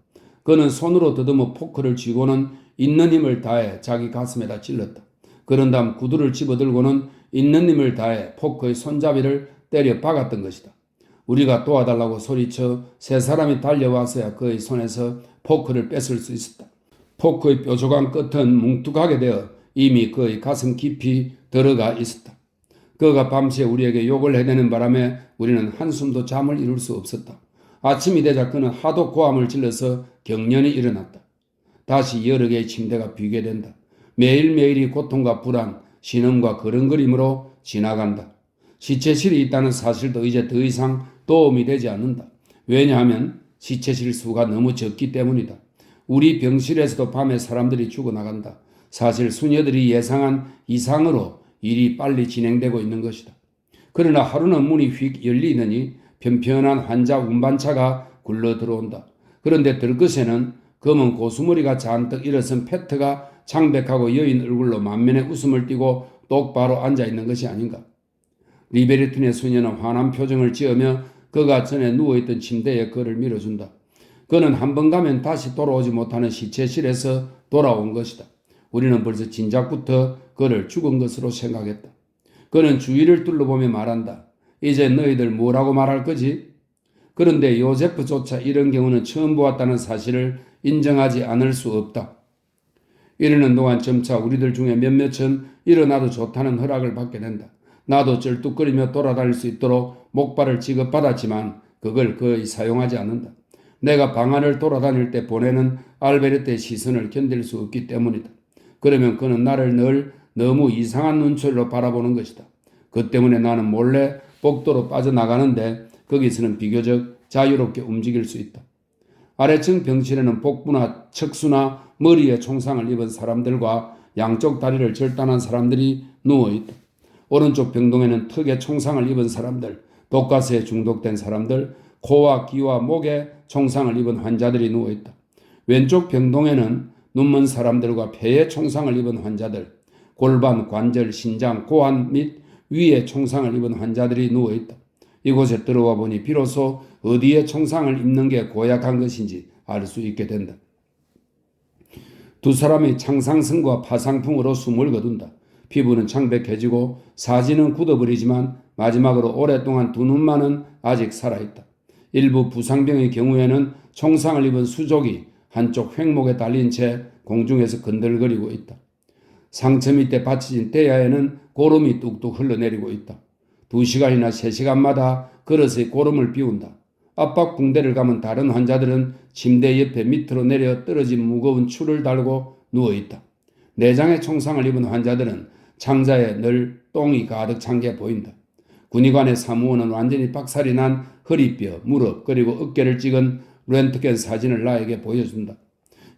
그는 손으로 더듬어 포크를 쥐고는 있는 힘을 다해 자기 가슴에다 찔렀다. 그런 다음 구두를 집어들고는 있는 힘을 다해 포크의 손잡이를 때려 박았던 것이다. 우리가 도와달라고 소리쳐 세 사람이 달려와서야 그의 손에서 포크를 뺏을 수 있었다. 포크의 뾰족한 끝은 뭉툭하게 되어 이미 그의 가슴 깊이 들어가 있었다. 그가 밤새 우리에게 욕을 해대는 바람에 우리는 한숨도 잠을 이룰 수 없었다. 아침이 되자 그는 하도 고함을 질러서 경련이 일어났다. 다시 여러 개의 침대가 비게 된다. 매일매일이 고통과 불안, 신음과 그릉거림으로 지나간다. 시체실이 있다는 사실도 이제 더 이상 도움이 되지 않는다. 왜냐하면 시체실 수가 너무 적기 때문이다. 우리 병실에서도 밤에 사람들이 죽어나간다. 사실 수녀들이 예상한 이상으로 일이 빨리 진행되고 있는 것이다. 그러나 하루는 문이 휙 열리더니 편편한 환자 운반차가 굴러 들어온다. 그런데 들것에는 검은 고수머리가 잔뜩 일어선 페트가 창백하고 여인 얼굴로 만면에 웃음을 띠고 똑바로 앉아있는 것이 아닌가. 리베르틴의 수녀는 환한 표정을 지으며 그가 전에 누워있던 침대에 그를 밀어준다. 그는 한 번 가면 다시 돌아오지 못하는 시체실에서 돌아온 것이다. 우리는 벌써 진작부터 그를 죽은 것으로 생각했다. 그는 주위를 둘러보며 말한다. 이제 너희들 뭐라고 말할 거지? 그런데 요제프조차 이런 경우는 처음 보았다는 사실을 인정하지 않을 수 없다. 이러는 동안 점차 우리들 중에 몇몇은 일어나도 좋다는 허락을 받게 된다. 나도 쩔뚝거리며 돌아다닐 수 있도록 목발을 지급받았지만 그걸 거의 사용하지 않는다. 내가 방 안을 돌아다닐 때 보내는 알베르트의 시선을 견딜 수 없기 때문이다. 그러면 그는 나를 늘 너무 이상한 눈초리로 바라보는 것이다. 그 때문에 나는 몰래 복도로 빠져나가는데 거기서는 비교적 자유롭게 움직일 수 있다. 아래층 병실에는 복부나 척수나 머리에 총상을 입은 사람들과 양쪽 다리를 절단한 사람들이 누워있다. 오른쪽 병동에는 턱에 총상을 입은 사람들, 독가스에 중독된 사람들, 코와 귀와 목에 총상을 입은 환자들이 누워있다. 왼쪽 병동에는 눈먼 사람들과 폐에 총상을 입은 환자들, 골반, 관절, 신장, 고환 및 위에 총상을 입은 환자들이 누워있다. 이곳에 들어와 보니 비로소 어디에 총상을 입는 게 고약한 것인지 알 수 있게 된다. 두 사람이 창상성과 파상풍으로 숨을 거둔다. 피부는 창백해지고 사지는 굳어버리지만 마지막으로 오랫동안 두 눈만은 아직 살아있다. 일부 부상병의 경우에는 총상을 입은 수족이 한쪽 횡목에 달린 채 공중에서 건들거리고 있다. 상처 밑에 받쳐진 대야에는 고름이 뚝뚝 흘러내리고 있다. 2시간이나 3시간마다 그릇에 고름을 비운다. 압박 붕대를 감은 다른 환자들은 침대 옆에 밑으로 내려 떨어진 무거운 추를 달고 누워있다. 내장에 총상을 입은 환자들은 창자에 늘 똥이 가득 찬 게 보인다. 군의관의 사무원은 완전히 박살이 난 허리뼈, 무릎 그리고 어깨를 찍은 렌트겐 사진을 나에게 보여준다.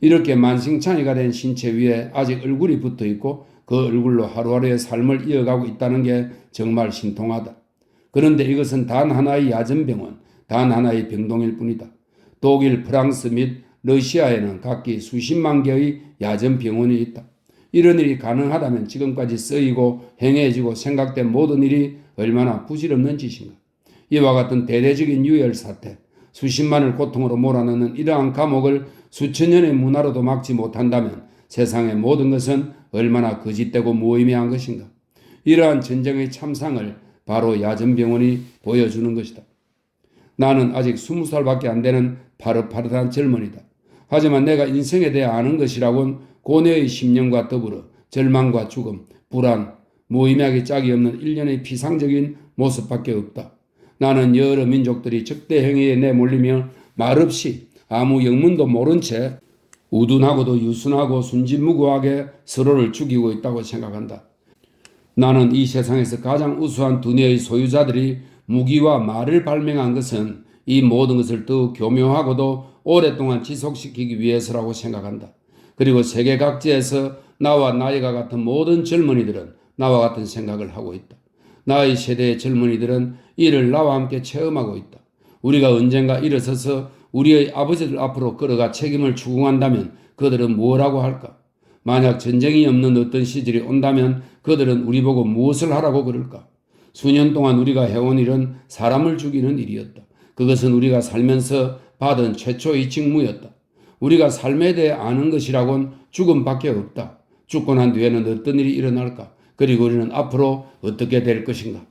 이렇게 만신창이가 된 신체 위에 아직 얼굴이 붙어 있고 그 얼굴로 하루하루의 삶을 이어가고 있다는 게 정말 신통하다. 그런데 이것은 단 하나의 야전병원, 단 하나의 병동일 뿐이다. 독일, 프랑스 및 러시아에는 각기 수십만 개의 야전병원이 있다. 이런 일이 가능하다면 지금까지 쓰이고 행해지고 생각된 모든 일이 얼마나 부질없는 짓인가. 이와 같은 대대적인 유혈 사태, 수십만을 고통으로 몰아넣는 이러한 감옥을 수천 년의 문화로도 막지 못한다면 세상의 모든 것은 얼마나 거짓되고 무의미한 것인가. 이러한 전쟁의 참상을 바로 야전병원이 보여주는 것이다. 나는 아직 20살밖에 안 되는 파릇파릇한 젊은이다. 하지만 내가 인생에 대해 아는 것이라곤 고뇌의 심령과 더불어 절망과 죽음, 불안, 무의미하게 짝이 없는 일련의 피상적인 모습밖에 없다. 나는 여러 민족들이 적대 행위에 내몰리며 말없이 아무 영문도 모른 채 우둔하고도 유순하고 순진무구하게 서로를 죽이고 있다고 생각한다. 나는 이 세상에서 가장 우수한 두뇌의 소유자들이 무기와 말을 발명한 것은 이 모든 것을 더욱 교묘하고도 오랫동안 지속시키기 위해서라고 생각한다. 그리고 세계 각지에서 나와 나이가 같은 모든 젊은이들은 나와 같은 생각을 하고 있다. 나의 세대의 젊은이들은 이를 나와 함께 체험하고 있다. 우리가 언젠가 일어서서 우리의 아버지들 앞으로 끌어가 책임을 추궁한다면 그들은 뭐라고 할까? 만약 전쟁이 없는 어떤 시절이 온다면 그들은 우리 보고 무엇을 하라고 그럴까? 수년 동안 우리가 해온 일은 사람을 죽이는 일이었다. 그것은 우리가 살면서 받은 최초의 직무였다. 우리가 삶에 대해 아는 것이라곤 죽음밖에 없다. 죽고 난 뒤에는 어떤 일이 일어날까? 그리고 우리는 앞으로 어떻게 될 것인가?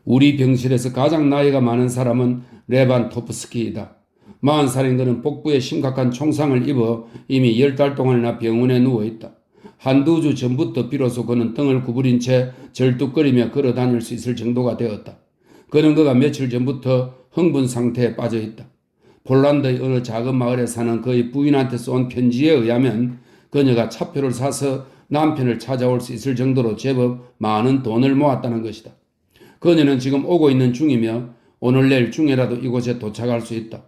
우리 병실에서 가장 나이가 많은 사람은 레반토프스키이다. 40살인 그는 복부에 심각한 총상을 입어 이미 10달 동안이나 병원에 누워있다. 한두 주 전부터 비로소 그는 등을 구부린 채 절뚝거리며 걸어 다닐 수 있을 정도가 되었다. 그가 며칠 전부터 흥분 상태에 빠져있다. 폴란드의 어느 작은 마을에 사는 그의 부인한테 쏜 편지에 의하면 그녀가 차표를 사서 남편을 찾아올 수 있을 정도로 제법 많은 돈을 모았다는 것이다. 그녀는 지금 오고 있는 중이며 오늘 내일 중에라도 이곳에 도착할 수 있다.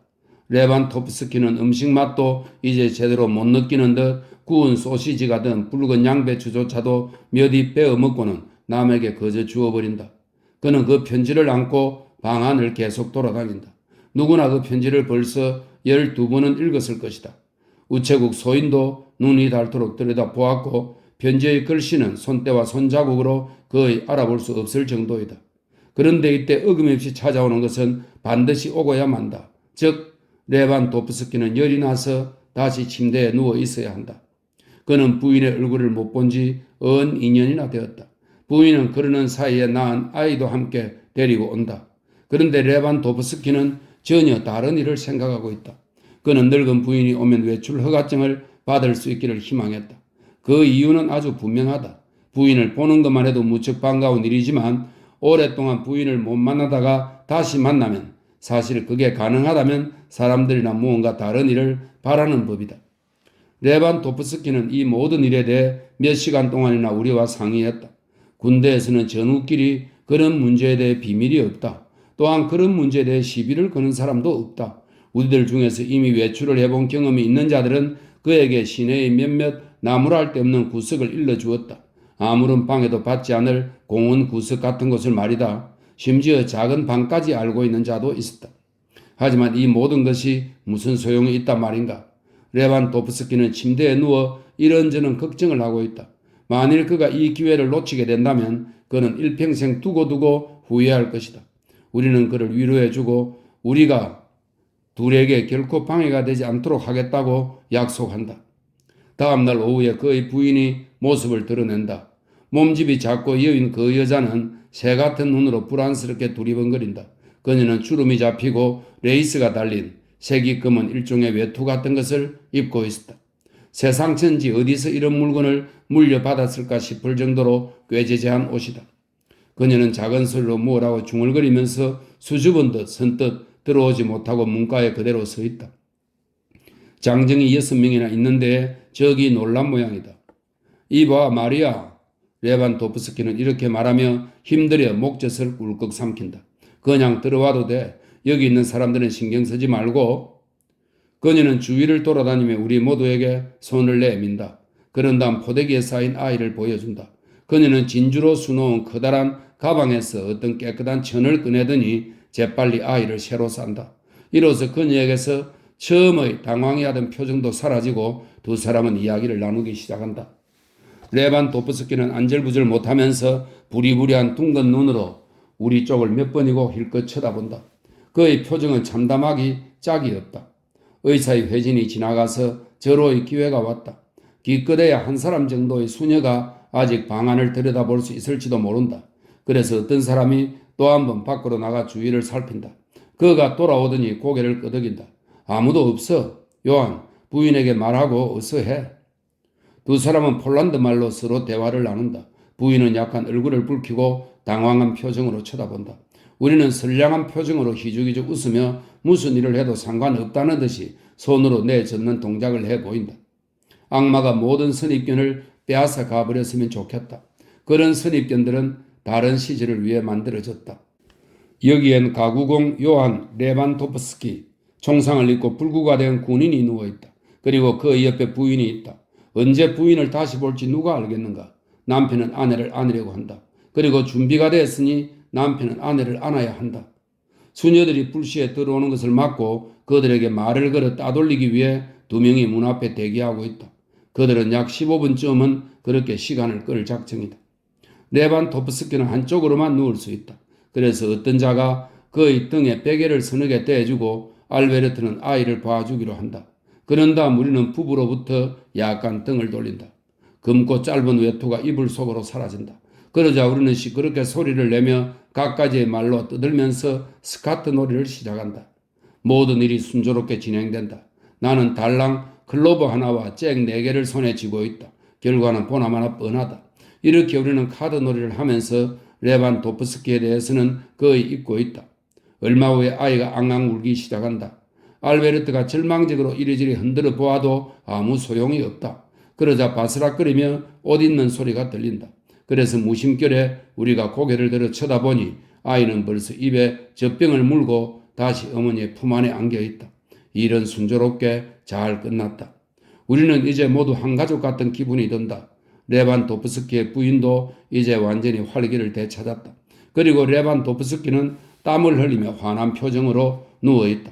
레반토프스키는 음식 맛도 이제 제대로 못 느끼는 듯 구운 소시지가 든 붉은 양배추조차도 몇 입 베어 먹고는 남에게 거저 주어버린다. 그는 그 편지를 안고 방 안을 계속 돌아다닌다. 누구나 그 편지를 벌써 12번은 읽었을 것이다. 우체국 소인도 눈이 닳도록 들여다보았고 편지의 글씨는 손때와 손자국으로 거의 알아볼 수 없을 정도이다. 그런데 이때 어김없이 찾아오는 것은 반드시 오고야 만다. 즉 레반토프스키는 열이 나서 다시 침대에 누워 있어야 한다. 그는 부인의 얼굴을 못 본 지 2년이나 되었다. 부인은 그러는 사이에 낳은 아이도 함께 데리고 온다. 그런데 레반토프스키는 전혀 다른 일을 생각하고 있다. 그는 늙은 부인이 오면 외출 허가증을 받을 수 있기를 희망했다. 그 이유는 아주 분명하다. 부인을 보는 것만 해도 무척 반가운 일이지만 오랫동안 부인을 못 만나다가 다시 만나면 사실 그게 가능하다면 사람들이나 무언가 다른 일을 바라는 법이다. 레반토프스키는 이 모든 일에 대해 몇 시간 동안이나 우리와 상의했다. 군대에서는 전우끼리 그런 문제에 대해 비밀이 없다. 또한 그런 문제에 대해 시비를 거는 사람도 없다. 우리들 중에서 이미 외출을 해본 경험이 있는 자들은 그에게 시내의 몇몇 나무랄 데 없는 구석을 일러주었다. 아무런 방해도 받지 않을 공원 구석 같은 곳을 말이다. 심지어 작은 방까지 알고 있는 자도 있었다. 하지만 이 모든 것이 무슨 소용이 있단 말인가? 레반토프스키는 침대에 누워 이런저런 걱정을 하고 있다. 만일 그가 이 기회를 놓치게 된다면 그는 일평생 두고두고 후회할 것이다. 우리는 그를 위로해주고 우리가 둘에게 결코 방해가 되지 않도록 하겠다고 약속한다. 다음 날 오후에 그의 부인이 모습을 드러낸다. 몸집이 작고 여인 그 여자는 새 같은 눈으로 불안스럽게 두리번거린다. 그녀는 주름이 잡히고 레이스가 달린 색이 검은 일종의 외투 같은 것을 입고 있었다. 세상천지 어디서 이런 물건을 물려받았을까 싶을 정도로 꾀재재한 옷이다. 그녀는 작은 소리로 뭐라고 중얼거리면서 수줍은 듯 선뜻 들어오지 못하고 문가에 그대로 서 있다. 장정이 6명이나 있는데 저기 놀란 모양이다. 이봐 마리아. 레반토프스키는 이렇게 말하며 힘들여 목젖을 꿀꺽 삼킨다. 그냥 들어와도 돼. 여기 있는 사람들은 신경 쓰지 말고 그녀는 주위를 돌아다니며 우리 모두에게 손을 내민다. 그런 다음 포대기에 쌓인 아이를 보여준다. 그녀는 진주로 수놓은 커다란 가방에서 어떤 깨끗한 천을 꺼내더니 재빨리 아이를 새로 싼다. 이로써 그녀에게서 처음의 당황해 하던 표정도 사라지고 두 사람은 이야기를 나누기 시작한다. 레반도프스키는 안절부절 못하면서 부리부리한 둥근 눈으로 우리 쪽을 몇 번이고 힐끗 쳐다본다. 그의 표정은 참담하기 짝이 없다. 의사의 회진이 지나가서 절호의 기회가 왔다. 기껏해야 한 사람 정도의 수녀가 아직 방안을 들여다볼 수 있을지도 모른다. 그래서 어떤 사람이 또 한 번 밖으로 나가 주위를 살핀다. 그가 돌아오더니 고개를 끄덕인다. 아무도 없어. 요한, 부인에게 말하고 어서 해. 두 사람은 폴란드 말로 서로 대화를 나눈다. 부인은 약간 얼굴을 붉히고 당황한 표정으로 쳐다본다. 우리는 선량한 표정으로 희죽희죽 웃으며 무슨 일을 해도 상관없다는 듯이 손으로 내젓는 동작을 해 보인다. 악마가 모든 선입견을 빼앗아 가버렸으면 좋겠다. 그런 선입견들은 다른 시절을 위해 만들어졌다. 여기엔 가구공 요한 레반도프스키, 총상을 입고 불구가 된 군인이 누워있다. 그리고 그 옆에 부인이 있다. 언제 부인을 다시 볼지 누가 알겠는가? 남편은 아내를 안으려고 한다. 그리고 준비가 됐으니 남편은 아내를 안아야 한다. 수녀들이 불시에 들어오는 것을 막고 그들에게 말을 걸어 따돌리기 위해 두 명이 문 앞에 대기하고 있다. 그들은 약 15분쯤은 그렇게 시간을 끌 작정이다. 레반도프스키는 한쪽으로만 누울 수 있다. 그래서 어떤 자가 그의 등에 베개를 서너 개 떼주고 알베르트는 아이를 봐주기로 한다. 그런 다음 우리는 부부로부터 약간 등을 돌린다. 검고 짧은 외투가 이불 속으로 사라진다. 그러자 우리는 시끄럽게 소리를 내며 갖가지의 말로 떠들면서 스카트 놀이를 시작한다. 모든 일이 순조롭게 진행된다. 나는 달랑 클로버 하나와 잭 4개를 손에 쥐고 있다. 결과는 보나마나 뻔하다. 이렇게 우리는 카드 놀이를 하면서 레반도프스키에 대해서는 거의 잊고 있다. 얼마 후에 아이가 앙앙 울기 시작한다. 알베르트가 절망적으로 이리저리 흔들어 보아도 아무 소용이 없다. 그러자 바스락거리며 옷 입는 소리가 들린다. 그래서 무심결에 우리가 고개를 들어 쳐다보니 아이는 벌써 입에 젖병을 물고 다시 어머니의 품 안에 안겨있다. 일은 순조롭게 잘 끝났다. 우리는 이제 모두 한 가족 같은 기분이 든다. 레반도프스키의 부인도 이제 완전히 활기를 되찾았다. 그리고 레반도프스키는 땀을 흘리며 환한 표정으로 누워있다.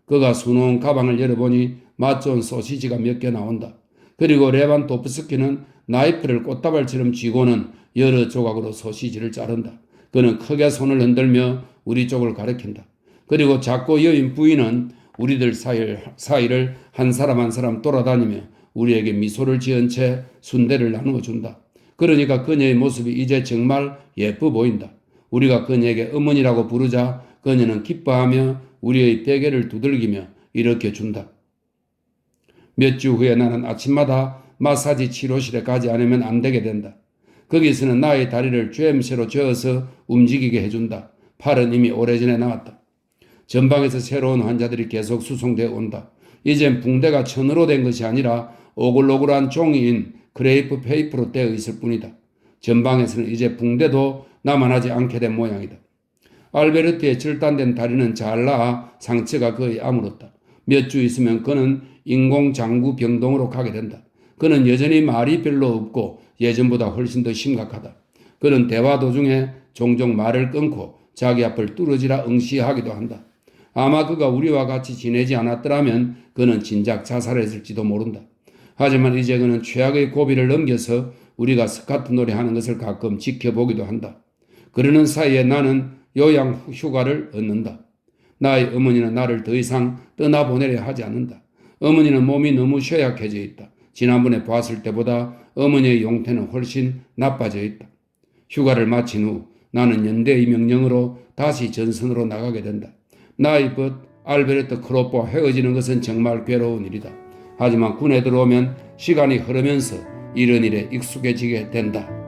그가 수놓은 가방을 열어보니 맛 좋은 소시지가 몇 개 나온다. 그리고 레반도프스키는 나이프를 꽃다발처럼 쥐고는 여러 조각으로 소시지를 자른다. 그는 크게 손을 흔들며 우리 쪽을 가리킨다. 그리고 작고 여인 부인은 우리들 사이를 한 사람 한 사람 돌아다니며 우리에게 미소를 지은 채 순대를 나누어 준다. 그러니까 그녀의 모습이 이제 정말 예뻐 보인다. 우리가 그녀에게 어머니라고 부르자 그녀는 기뻐하며 우리의 베개를 두들기며 이렇게 준다. 몇 주 후에 나는 아침마다 마사지 치료실에 가지 않으면 안 되게 된다. 거기서는 나의 다리를 쬐임새로 저어서 움직이게 해준다. 팔은 이미 오래전에 나왔다. 전방에서 새로운 환자들이 계속 수송되어 온다. 이젠 붕대가 천으로 된 것이 아니라 오글오글한 종이인 크레이프 페이프로 떼어 있을 뿐이다. 전방에서는 이제 붕대도 남아나지 않게 된 모양이다. 알베르트의 절단된 다리는 잘 나아 상처가 거의 아물었다. 몇 주 있으면 그는 인공장구 병동으로 가게 된다. 그는 여전히 말이 별로 없고 예전보다 훨씬 더 심각하다. 그는 대화 도중에 종종 말을 끊고 자기 앞을 뚫어지라 응시하기도 한다. 아마 그가 우리와 같이 지내지 않았더라면 그는 진작 자살했을지도 모른다. 하지만 이제 그는 최악의 고비를 넘겨서 우리가 스카트 놀이하는 것을 가끔 지켜보기도 한다. 그러는 사이에 나는 요양 휴가를 얻는다. 나의 어머니는 나를 더 이상 떠나보내려 하지 않는다. 어머니는 몸이 너무 쇠약해져 있다. 지난번에 봤을 때보다 어머니의 용태는 훨씬 나빠져 있다. 휴가를 마친 후 나는 연대의 명령으로 다시 전선으로 나가게 된다. 나의 벗 알베르트 크로포와 헤어지는 것은 정말 괴로운 일이다. 하지만 군에 들어오면 시간이 흐르면서 이런 일에 익숙해지게 된다.